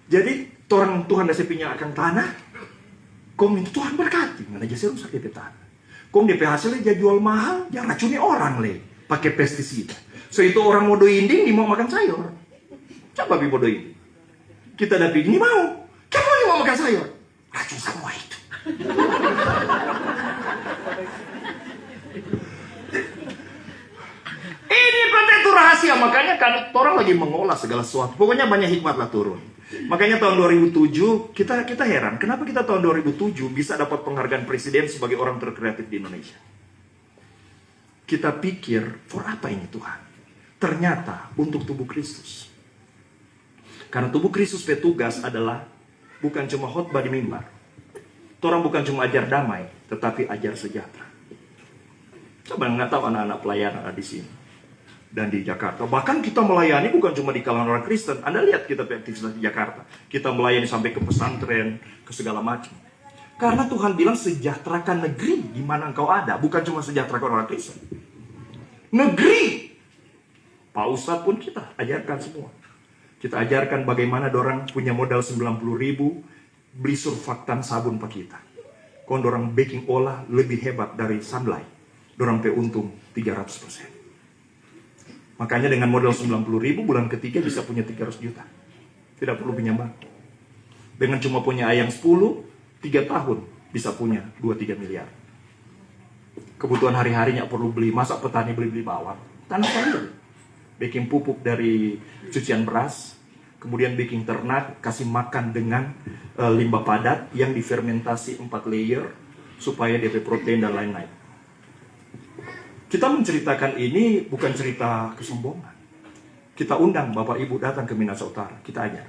S1: Jadi, orang Tuhan dasar punya akan tanah, kau minta Tuhan berkati, mana aja rusak DP tanah. Kong DP hasilnya dia jual mahal, dia racuni orang le, pakai pestisida. So itu orang mau doinding, dia mau makan sayur. Coba bi mau doinding. Kita dapat ini mau, kamu ini mau makan sayur, racun semua itu. Ini penting itu rahasia, makanya kan orang lagi mengolah segala sesuatu. Pokoknya banyak hikmat lah turun. Makanya tahun 2007 kita heran, kenapa kita tahun 2007 bisa dapat penghargaan presiden sebagai orang terkreatif di Indonesia? Kita pikir, for apa ini Tuhan? Ternyata untuk tubuh Kristus. Karena tubuh Kristus petugas adalah bukan cuma khotbah di mimbar. Orang bukan cuma ajar damai, tetapi ajar sejahtera. Coba nggak tahu anak-anak pelayanan ada di sini dan di Jakarta. Bahkan kita melayani bukan cuma di kalangan orang Kristen. Anda lihat kita aktivitas di Jakarta. Kita melayani sampai ke pesantren, ke segala macam. Karena Tuhan bilang sejahterakan negeri di mana engkau ada. Bukan cuma sejahterakan orang Kristen. Negeri. Pak Ustadz pun kita ajarkan semua. Kita ajarkan bagaimana dorang punya modal 90.000 beli surfaktan sabun pak kita. Kalau dorang baking olah lebih hebat dari Sunlight. Dorang pe untung 300%. Makanya dengan modal 90.000 bulan ketiga bisa punya 300 juta. Tidak perlu pinjam bank. Dengan cuma punya ayam 10, 3 tahun bisa punya 2-3 miliar. Kebutuhan hari-harinya perlu beli. Masa petani beli bawang? Tanah sayur. Baking pupuk dari cucian beras. Kemudian baking ternak, kasih makan dengan limbah padat yang difermentasi 4 layer supaya dia protein dan lain-lain. Kita menceritakan ini bukan cerita kesombongan. Kita undang Bapak Ibu datang ke Minahasa Utara. Kita ajar.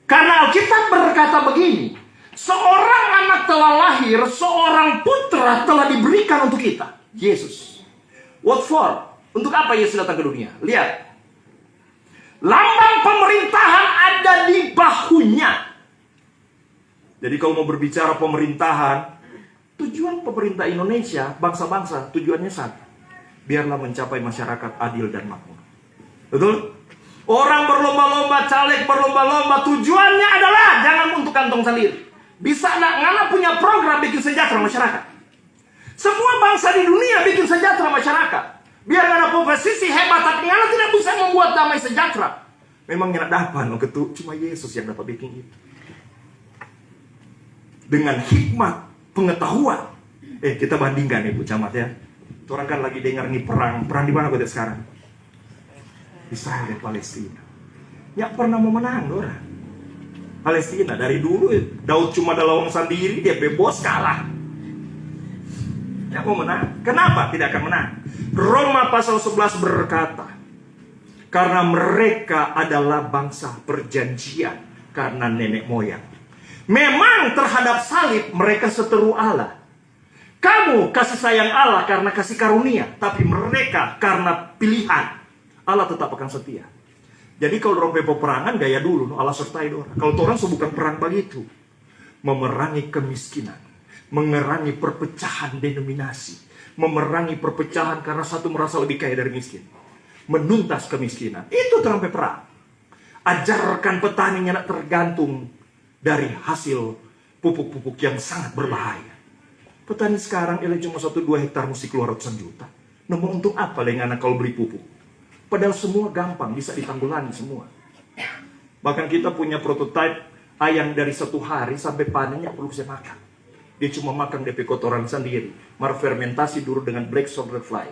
S1: Karena Alkitab berkata begini. Seorang anak telah lahir, seorang putra telah diberikan untuk kita. Yesus. What for? Untuk apa Yesus datang ke dunia? Lihat. Lambang pemerintahan ada di bahunya. Jadi kalau mau berbicara pemerintahan, tujuan pemerintah Indonesia, bangsa-bangsa, tujuannya satu. Biarlah mencapai masyarakat adil dan makmur. Betul? Orang berlomba-lomba, caleg berlomba-lomba, tujuannya adalah jangan untuk kantong sendiri. Bisa ngana punya program bikin sejahtera masyarakat. Semua bangsa di dunia bikin sejahtera masyarakat. Biar ngana posisi hebat, tapi ngana tidak bisa membuat damai sejahtera. Memang ngana dapat, cuma Yesus yang dapat bikin itu. Dengan hikmat pengetahuan. Kita bandingkan Ibu Camat ya. Orang kan lagi dengar nih perang di mana kota sekarang? Israel dan Palestina. Ya pernah mau menang orang. Palestina dari dulu Daud cuma ada lawang sendiri, dia bebas kalah. Ya mau menang. Kenapa tidak akan menang? Roma pasal 11 berkata, karena mereka adalah bangsa perjanjian karena nenek moyang. Memang terhadap salib mereka seteru Allah. Kamu kasih sayang Allah karena kasih karunia, tapi mereka karena pilihan. Allah tetap akan setia. Jadi kalau orang peperangan gaya dulu, Allah sertai orang. Kalau orang bukan perang begitu, memerangi kemiskinan, memerangi perpecahan denominasi, memerangi perpecahan karena satu merasa lebih kaya dari miskin, menuntas kemiskinan. Itu orang perang. Ajarkan petaninya tergantung dari hasil pupuk-pupuk yang sangat berbahaya. Petani sekarang cuma 1-2 hektar mesti keluar ratusan juta. Namun untuk apa dengan anak kalau beli pupuk? Padahal semua gampang, bisa ditanggulangi semua. Bahkan kita punya prototipe ayam dari 1 hari sampai panennya perlu bisa makan. Dia cuma makan DP kotoran sendiri. Fermentasi dulu dengan black soldier fly.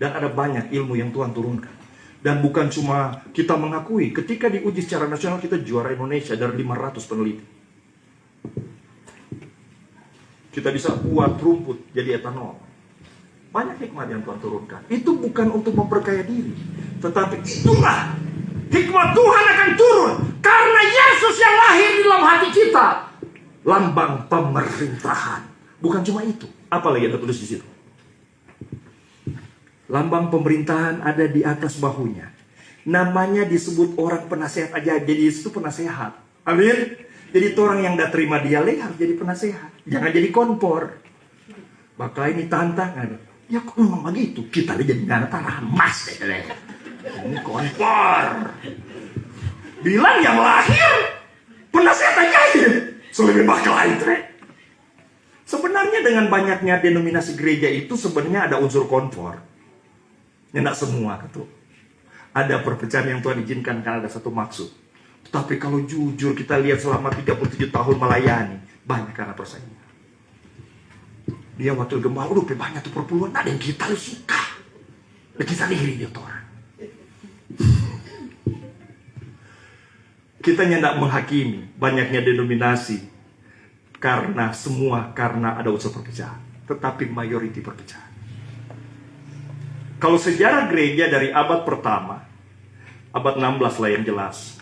S1: Dan ada banyak ilmu yang Tuhan turunkan. Dan bukan cuma kita mengakui, ketika diuji secara nasional kita juara Indonesia dari 500 peneliti. Kita bisa buat rumput jadi etanol. Banyak hikmat yang Tuhan turunkan. Itu bukan untuk memperkaya diri, tetapi itulah hikmat Tuhan akan turun karena Yesus yang lahir di dalam hati kita. Lambang pemerintahan. Bukan cuma itu. Apa lagi ada tulis di situ? Lambang pemerintahan ada di atas bahunya. Namanya disebut orang penasehat aja. Jadi itu penasehat. Amin. Jadi itu orang yang tidak terima dia harus jadi penasehat. Jangan jadi kompor. Maka ini tantangan. Ya kok memang begitu. Kita jadi nggak tanah emas. Ini kompor. Bilang yang lahir penasehat aja. Selebih bakal itu. Sebenarnya dengan banyaknya denominasi gereja itu sebenarnya ada unsur kompor. Ya tidak semua gitu. Ada perpecahan yang Tuhan izinkan karena ada satu maksud. Tapi kalau jujur kita lihat selama 37 tahun melayani, banyak karena persaingan. Dia wakil gembala, udah banyak tuh perpuluhan, ada yang kita suka. Kita diri dia orang. Kita tidak menghakimi banyaknya denominasi karena ada unsur perpecahan. Tetapi mayoriti perpecahan. Kalau sejarah gereja dari abad pertama, abad 16 lah yang jelas.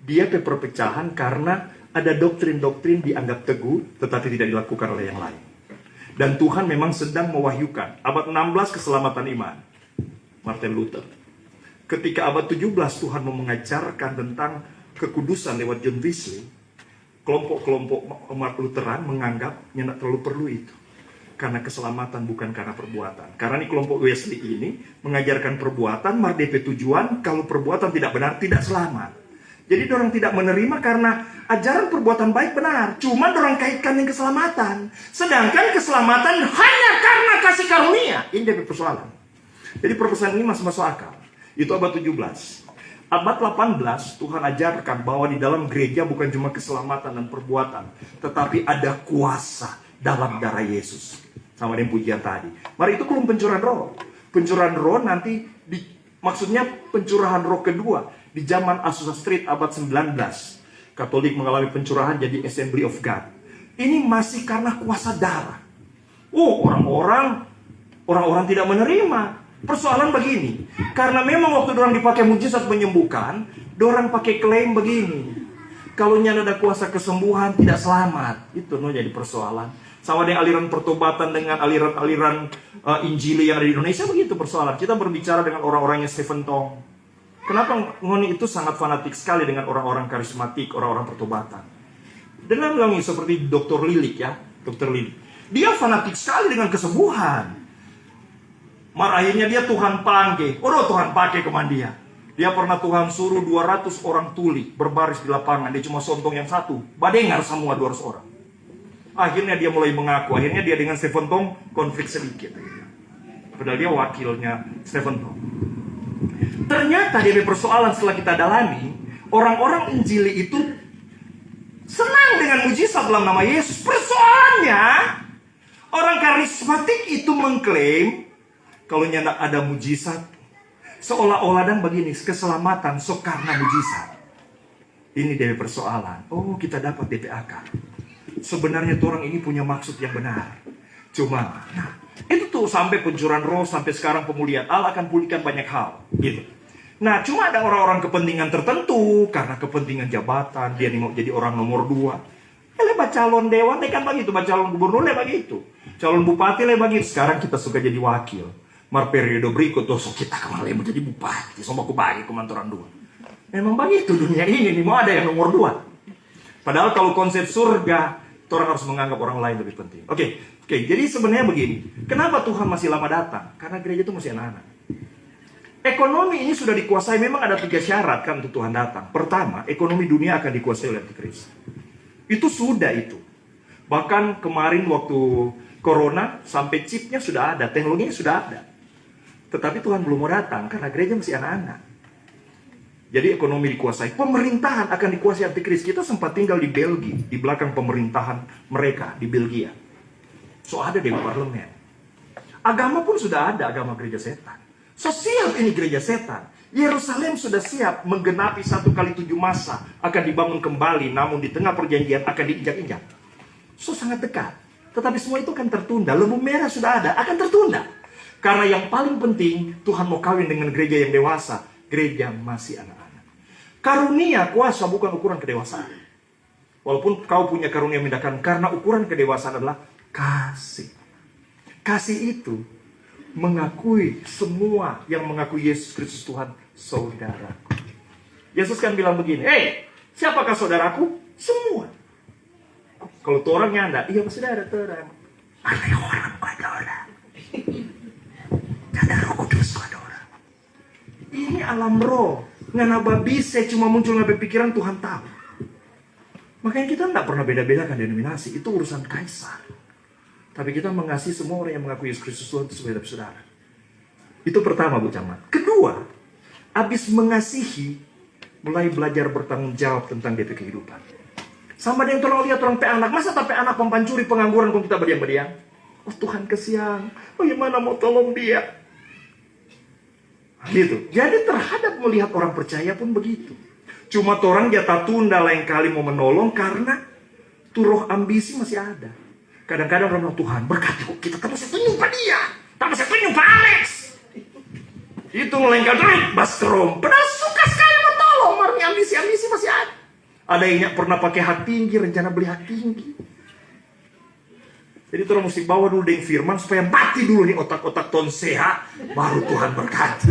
S1: Dia perpecahan karena ada doktrin-doktrin dianggap teguh, tetapi tidak dilakukan oleh yang lain. Dan Tuhan memang sedang mewahyukan. Abad 16 keselamatan iman, Martin Luther. Ketika abad 17 Tuhan mau mengajarkan tentang kekudusan lewat John Wesley, kelompok-kelompok umat Lutheran menganggap tidak terlalu perlu itu. Karena keselamatan bukan karena perbuatan. Karena ini kelompok Wesley ini mengajarkan perbuatan, DP tujuan, kalau perbuatan tidak benar, tidak selamat. Jadi orang tidak menerima karena ajaran perbuatan baik benar. Cuma orang kaitkan dengan keselamatan. Sedangkan keselamatan hanya karena kasih karunia. Ini DP persoalan. Jadi perpecahan ini masih masuk akal. Itu abad 17. Abad 18 Tuhan ajarkan bahwa di dalam gereja bukan cuma keselamatan dan perbuatan, tetapi ada kuasa dalam darah Yesus. Sama dengan pujian tadi. Mari itu belum pencurahan roh. Pencurahan roh nanti maksudnya pencurahan roh kedua di zaman Azusa Street abad 19. Katolik mengalami pencurahan jadi Assembly of God. Ini masih karena kuasa darah. Orang-orang tidak menerima. Persoalan begini, karena memang waktu orang dipakai mujizat menyembuhkan, orang pakai klaim begini. Kalau nyana ada kuasa kesembuhan tidak selamat, itu jadi persoalan. Sama dengan aliran pertobatan dengan aliran-aliran Injili yang ada di Indonesia begitu persoalan. Kita berbicara dengan orang-orangnya Stephen Tong. Kenapa ngoni itu sangat fanatik sekali dengan orang-orang karismatik, orang-orang pertobatan. Dengan bilang seperti Dr. Lilik ya, Dr. Lilik. Dia fanatik sekali dengan kesembuhan. Akhirnya dia Tuhan panggil. Tuhan pakai keman dia. Dia pernah Tuhan suruh 200 orang tuli berbaris di lapangan. Dia cuma sontong yang satu. Badengar semua 200 orang. Akhirnya dia mulai mengaku. Akhirnya dia dengan Stephen Tong konflik sedikit. Padahal dia wakilnya Stephen Tong. Ternyata dari persoalan setelah kita dalami, orang-orang Injili itu senang dengan mujizat dalam nama Yesus. Persoalannya, orang karismatik itu mengklaim kalau nyanda ada mujizat, seolah-olah dan begini, keselamatan karena mujizat. Ini dari persoalan. Kita dapat DPAK. Sebenarnya orang ini punya maksud yang benar. Cuma, itu tuh sampai pencurahan roh, sampai sekarang pemulihan Allah akan pulihkan banyak hal. Gitu. Nah, cuma ada orang-orang kepentingan tertentu, karena kepentingan jabatan, dia mau jadi orang nomor 2. Lebat calon dewan, kan begitu, calon gubernur, begitu. Calon bupati, begitu. Sekarang kita suka jadi wakil. Periode berikut kita kembali menjadi bupati, sama aku bagi kemantoran 2. Memang begitu dunia ini, mau ada yang nomor 2. Padahal kalau konsep surga, orang harus menganggap orang lain lebih penting. Oke, jadi sebenarnya begini. Kenapa Tuhan masih lama datang? Karena gereja itu masih anak-anak. Ekonomi ini sudah dikuasai, memang ada 3 syarat kan untuk Tuhan datang. Pertama, ekonomi dunia akan dikuasai oleh Antikris. Itu sudah itu. Bahkan kemarin waktu Corona, sampai chipnya sudah ada, teknologinya sudah ada. Tetapi Tuhan belum mau datang karena gereja masih anak-anak. Jadi ekonomi dikuasai, pemerintahan akan dikuasai antikris. Kita sempat tinggal di Belgia, di belakang pemerintahan mereka di Belgia. So ada di parlemen. Agama pun sudah ada, agama gereja setan. So siap ini gereja setan. Yerusalem sudah siap menggenapi 1x7 masa akan dibangun kembali, namun di tengah perjanjian akan diinjak-injak. So sangat dekat. Tetapi semua itu akan tertunda. Lembu merah sudah ada, akan tertunda. Karena yang paling penting, Tuhan mau kawin dengan gereja yang dewasa. Gereja masih anak-anak. Karunia kuasa bukan ukuran kedewasaan. Walaupun kau punya karunia membedakan, karena ukuran kedewasaan adalah kasih. Kasih itu mengakui semua yang mengakui Yesus Kristus Tuhan saudaraku. Yesus kan bilang begini, siapakah saudaraku? Semua. Kalau tu orang nyanda, iya saudara terang. Ada orang pada orang. Ada Roh Kudus pada orang. Ini alam roh. Nggak bisa cuma muncul nabi pikiran, Tuhan tahu. Makanya kita tidak pernah beda-bedakan denominasi. Itu urusan kaisar. Tapi kita mengasihi semua orang yang mengakui Yesus Kristus Tuhan sebagai saudara. Itu pertama, Bu Camat. Kedua, habis mengasihi, mulai belajar bertanggung jawab tentang DP kehidupan. Sama dengan tolong lihat orang pe anak. Masa tapi anak pencuri pengangguran kalau kita berdiam-berdiam? Oh Tuhan kesian. Bagaimana mau tolong dia? Gitu. Jadi terhadap melihat orang percaya pun begitu. Cuma orang jatah tunda lain kali mau menolong karena tuh roh ambisi masih ada. Kadang-kadang orang bilang, Tuhan berkati kok kita tak bisa tunjuk Pak dia. Tak bisa tunjuk Pak Alex. Itu melengkap Bastrom. Padahal suka sekali menolong. Marni ambisi masih ada. Ada yang pernah pakai hati tinggi, rencana beli hati tinggi. Jadi orang mesti bawa dulu dengan firman supaya mati dulu nih otak-otak ton sehat, baru Tuhan berkati.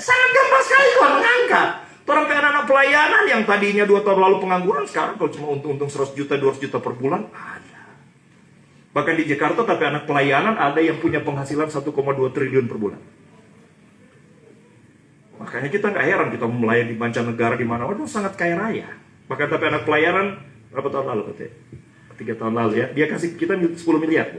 S1: Sangat gampang sekali Tuhan mengangkat. Orang kayak anak pelayanan yang tadinya 2 tahun lalu pengangguran, sekarang kalau cuma untung-untung 100 juta, 200 juta per bulan, ada. Bahkan di Jakarta tapi anak pelayanan ada yang punya penghasilan 1,2 triliun per bulan. Makanya kita nggak heran kita melayani di mancanegara di mana, waduh sangat kaya raya. Bahkan tapi anak pelayanan berapa tahun lalu katanya? 3 tahun lalu ya, dia kasih kita 10 miliar.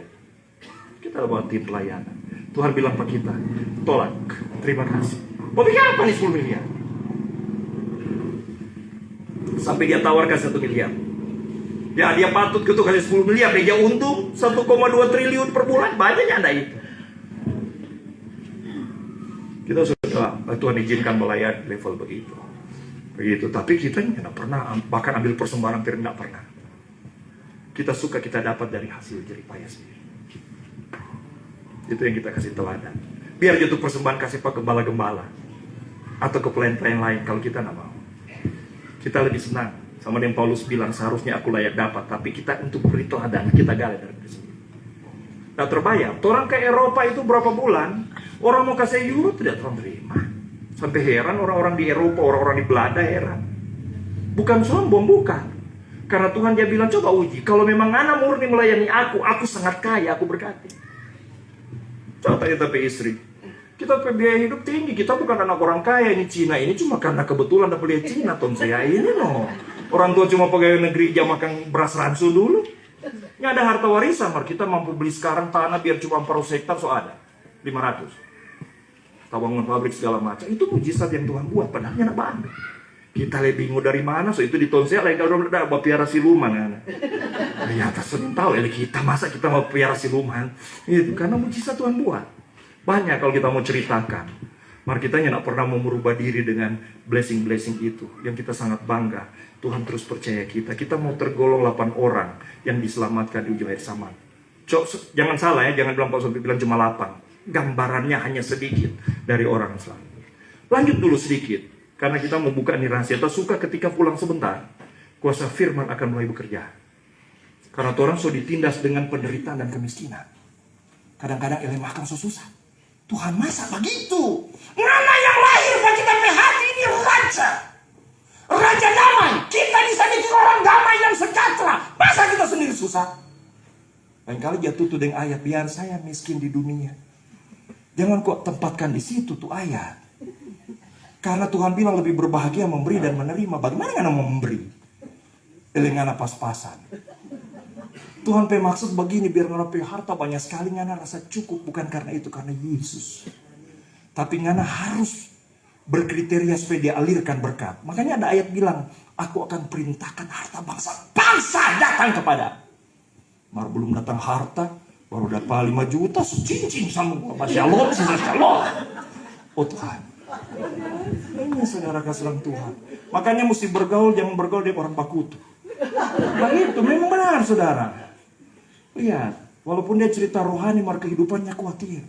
S1: Kita buat tim pelayanan. Tuhan bilang ke kita, tolak, terima kasih. Mau bikin apa nih 10 miliar? Sampai dia tawarkan 1 miliar. Ya dia patut gitu kasih 10 miliar, dia untung 1,2 triliun per bulan, banyaknya ada itu. Kita sudah, Tuhan izinkan melayani level begitu. Tapi kita tidak pernah, bahkan ambil persembahan hampir tidak pernah. Kita suka kita dapat dari hasil jeripaya sendiri. Itu yang kita kasih teladan. Biar jatuh persembahan kasih pak gembala-gembala atau ke pelayan-pelayan lain kalau kita tidak mau. Kita lebih senang. Sama yang Paulus bilang seharusnya aku layak dapat, tapi kita untuk beri teladan kita gali dari diri sendiri. Nah terbayang, orang ke Eropa itu berapa bulan, orang mau kasih euro tidak terima. Sampai heran orang-orang di Eropa, orang-orang di Belanda heran. Bukan sombong, bukan. Karena Tuhan dia bilang, coba uji. Kalau memang anak murni melayani aku sangat kaya, aku berkati. Coba tanya tapi istri. Kita biaya hidup tinggi, kita bukan anak orang kaya. Ini Cina, ini cuma karena kebetulan dapat lihat Cina. Ton saya ini no. Orang tua cuma pegawai negeri jam makan beras ransu dulu. Ini ada harta warisan, kita mampu beli sekarang tanah biar cuma 400 hektar, so ada. 500. Bangun pabrik segala macam. Itu mujizat yang Tuhan buat, padahal anak bandel. Kita lebih bingung dari mana, so itu di tonsel lain kalau udah piara siluman kan. Ternyata sering tahu ya kita masa kita mau piara siluman. Itu karena mujizat Tuhan buat. Banyak kalau kita mau ceritakan. Mari kita tidak pernah mau merubah diri dengan blessing-blessing itu. Yang kita sangat bangga. Tuhan terus percaya kita. Kita mau tergolong 8 orang yang diselamatkan di ujung air Saman. Jangan salah ya, jangan bilang Pak Sofi bilang cuma 8. Gambarannya hanya sedikit dari orang Islam. Lanjut dulu sedikit. Karena kita membuka ini rahasia. Kita suka ketika pulang sebentar, kuasa firman akan mulai bekerja. Karena orang so ditindas dengan penderitaan dan kemiskinan. Kadang-kadang makan so susah. Tuhan masa begitu? Mana yang lahir bagi kita hati ini raja. Raja damai. Kita disandiki orang damai yang sejahtera. Masa kita sendiri susah? Lain kali jatuh tuh dengan ayat, biar saya miskin di dunia. Jangan kok tempatkan di situ tuh ayat. Karena Tuhan bilang lebih berbahagia memberi dan menerima. Bagaimana ngana mau memberi? Ngana pas-pasan. Tuhan maksud begini, biar ngana harta banyak sekali, ngana rasa cukup. Bukan karena itu, karena Yesus. Tapi ngana harus berkriteria supaya dia alirkan berkat. Makanya ada ayat bilang, aku akan perintahkan harta bangsa datang kepada. Baru belum datang harta, baru dapat 5 juta, cincin sama gua. Shalom, shalom. Oh Tuhan. Ini saudara kasih Tuhan. Makanya mesti bergaul, jangan bergaul dengan orang bakutu. Nah itu memang benar saudara. Lihat, walaupun dia cerita rohani, mar kehidupannya khawatir.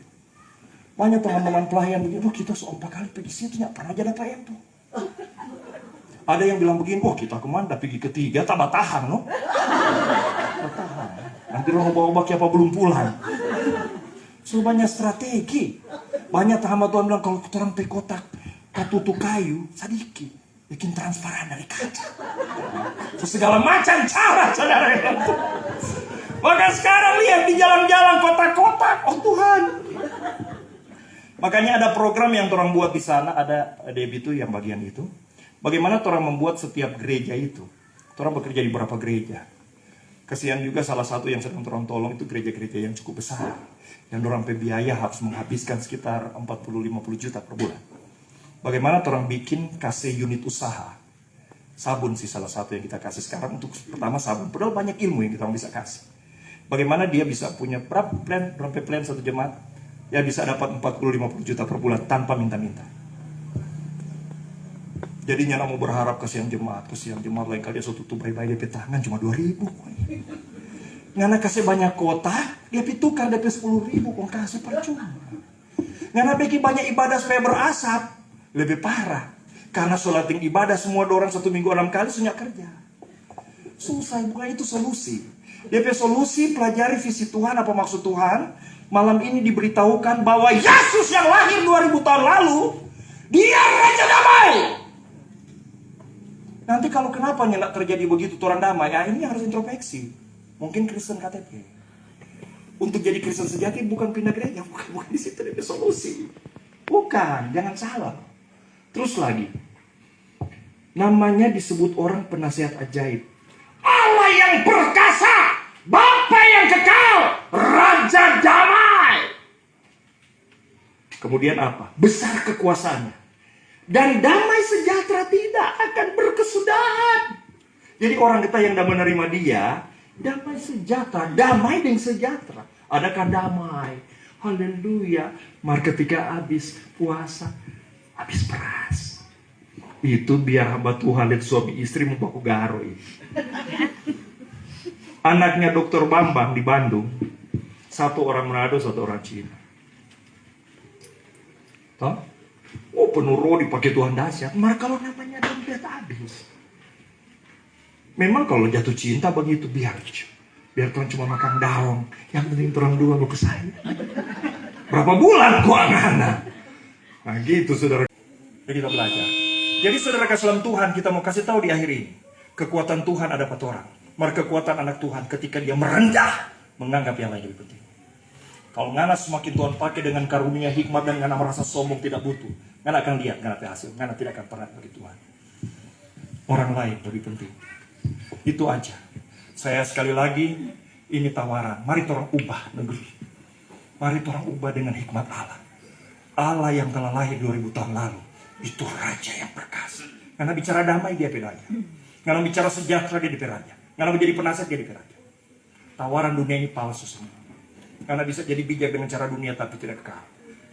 S1: Banyak teman-teman pelayan begini, kita 4 kali pergi situ, nggak pernah jadi apa itu. Ada yang bilang begini, kita kemana, pergi ketiga, tambah tahan, no? Tahan. Nanti orang bawa apa belum pulang. So banyak strategi. Banyak hamba Tuhan bilang, kalau kita orang pergi kotak, katutu kayu, sedikit. Bikin transparan dari kaca. So segala macam cara, saudara. Maka sekarang lihat di jalan-jalan kotak-kotak, oh Tuhan. Makanya ada program yang orang buat di sana, ada itu yang bagian itu. Bagaimana orang membuat setiap gereja itu. Orang bekerja di beberapa gereja. Kasihan juga salah satu yang sedang orang tolong itu gereja-gereja yang cukup besar. Yang orang biaya harus menghabiskan sekitar 40-50 juta per bulan. Bagaimana orang bikin kasih unit usaha. Sabun sih salah satu yang kita kasih sekarang untuk pertama sabun. Padahal banyak ilmu yang kita bisa kasih. Bagaimana dia bisa punya berapa plan satu jemaat. Ya bisa dapat 40-50 juta per bulan tanpa minta-minta. Jadinya mau berharap kasihan jemaat lain kali dia tutup bayi-bayi DP tangan cuma 2.000. Ngana kasih banyak kota, dia pitukar DP 10.000 kong kasih percuma. Ngana bikin banyak ibadah supaya berasap, lebih parah. Karena sholating ibadah semua orang 1 minggu 6 kali sunyak kerja. Susah, bukan itu solusi. DP solusi pelajari visi Tuhan, apa maksud Tuhan. Malam ini diberitahukan bahwa Yesus yang lahir 2000 tahun lalu, dia Raja Damai. Nanti kalau kenapa nggak terjadi begitu orang damai, ini harus introspeksi. Mungkin Kristen KTP. Untuk jadi Kristen sejati bukan pindah gereja, bukan di situ ada solusi. Bukan, jangan salah. Terus lagi, namanya disebut orang penasihat ajaib. Allah yang perkasa, Bapa yang kekal, Raja Damai. Kemudian apa? Besar kekuasaannya. Dan damai sejahtera tidak akan berkesudahan. Jadi orang kita yang dah menerima dia, damai sejahtera, damai dan sejahtera. Adakah damai? Haleluya. Mari ketika habis puasa, habis beras. Itu biar hamba Tuhan lihat suami istri membaku garo ini. Anaknya Dr. Bambang di Bandung, 1 orang Manado, 1 orang Cina. Toh? Oh penuh roh dipakai Tuhan dahsyat. Maka kalau namanya dompet habis. Memang kalau jatuh cinta begitu biar Tuhan cuma makan daun. Yang penting orang dua mau ke saya. Berapa bulan kok anak-anak? Nah gitu saudara. Jadi kita belajar. Jadi saudara kasih Tuhan kita mau kasih tahu di akhir ini. Kekuatan Tuhan ada pada orang. Maka kekuatan anak Tuhan ketika dia merendah menganggap yang lain lebih penting. Kalau ngana semakin Tuhan pakai dengan karunia hikmat dan ngana merasa sombong tidak butuh, ngana akan lihat ngana hasil, ngana tidak akan pernah bagi Tuhan. Orang lain lebih penting. Itu aja. Saya sekali lagi ini tawaran. Mari orang ubah negeri. Mari orang ubah dengan hikmat Allah. Allah yang telah lahir 2000 tahun lalu itu Raja yang perkasa. Ngana bicara damai dia raja. Ngana bicara sejahtera dia raja. Ngana menjadi penasihat dia raja. Tawaran dunia ini palsu semua. Karena bisa jadi bijak dengan cara dunia tapi tidak kekal.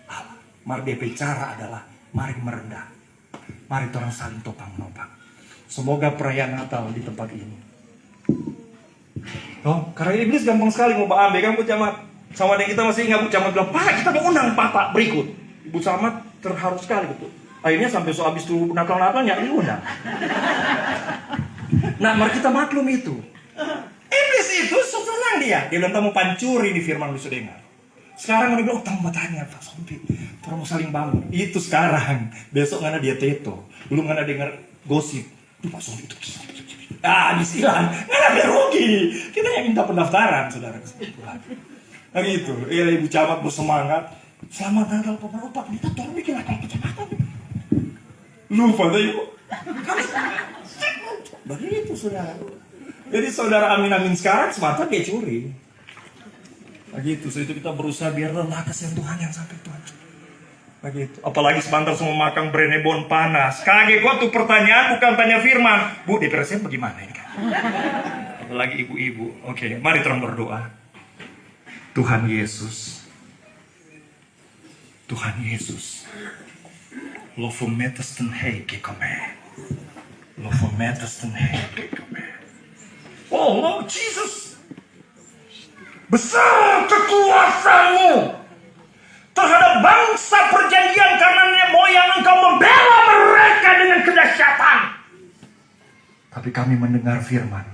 S1: Allah. Mari DP cara adalah mari merendah. Mari orang saling topang-nopang. Semoga perayaan Natal di tempat ini. Oh, karena iblis gampang sekali mau ambil kan Bu Camat. Sama dengan kita masih ingat Bu Camat bilang, "Pak, kita mau undang Pak berikut." Ibu Camat terharu sekali betul. Akhirnya sampai habis tuh Natal-Natal ya diundang. Nah, mari kita maklum itu. Iblis itu senang dia bilang mau pancuri di firman lu sudah dengar. Sekarang dia bilang, tambah tanya Pak Sompi, orang mau saling bangun. Itu sekarang, besok ngana dia teto. Belum ngana dengar gosip. Tuh Pak Sompi itu. Disilang, ngana ada rugi. Kita yang minta pendaftaran, saudara. Nah gitu, Ibu Camat bersemangat. Selamat Natal Pak, kita tolong bikin Natal kecamatan. Lupa deh Ibu. Begitu saudara. Jadi saudara amin sekarang semata dia curi. Begitu, so itu kita berusaha biar lelah kasihan Tuhan yang sampai Tuhan. Begitu. Apalagi sebentar semua makan Brenebon panas. Kaget gua tuh pertanyaan bukan tanya firman. Bu, depresi bagaimana ini kan? Apalagi ibu-ibu. Oke, mari terang berdoa. Tuhan Yesus. Tuhan Yesus. Lo formetas ten heke kome. Lo formetas ten heke kome. Oh Lord Jesus. Besar kekuasaanmu terhadap bangsa perjanjian karena moyang engkau membela mereka dengan kedahsyatan. Tapi kami mendengar firman.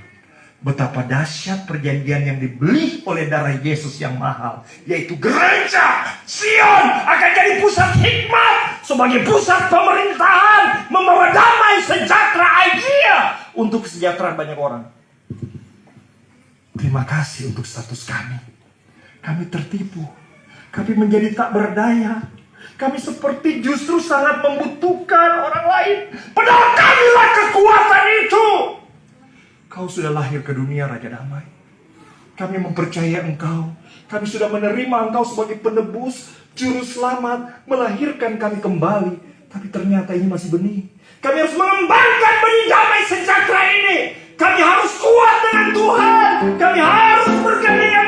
S1: Betapa dahsyat perjanjian yang dibeli oleh darah Yesus yang mahal. Yaitu gereja Sion akan jadi pusat hikmat. Sebagai pusat pemerintahan. Membawa damai, sejahtera, idea. Untuk kesejahteraan banyak orang. Terima kasih untuk status kami. Kami tertipu. Kami menjadi tak berdaya. Kami seperti justru sangat membutuhkan orang lain. Padahal kamilah kekuatan itu. Kau sudah lahir ke dunia Raja Damai. Kami mempercayai Engkau. Kami sudah menerima Engkau sebagai penebus, juru selamat, melahirkan kami kembali. Tapi ternyata ini masih benih. Kami harus mengembangkan benih damai sejahtera ini. Kami harus kuat dengan Tuhan. Kami harus bergandengan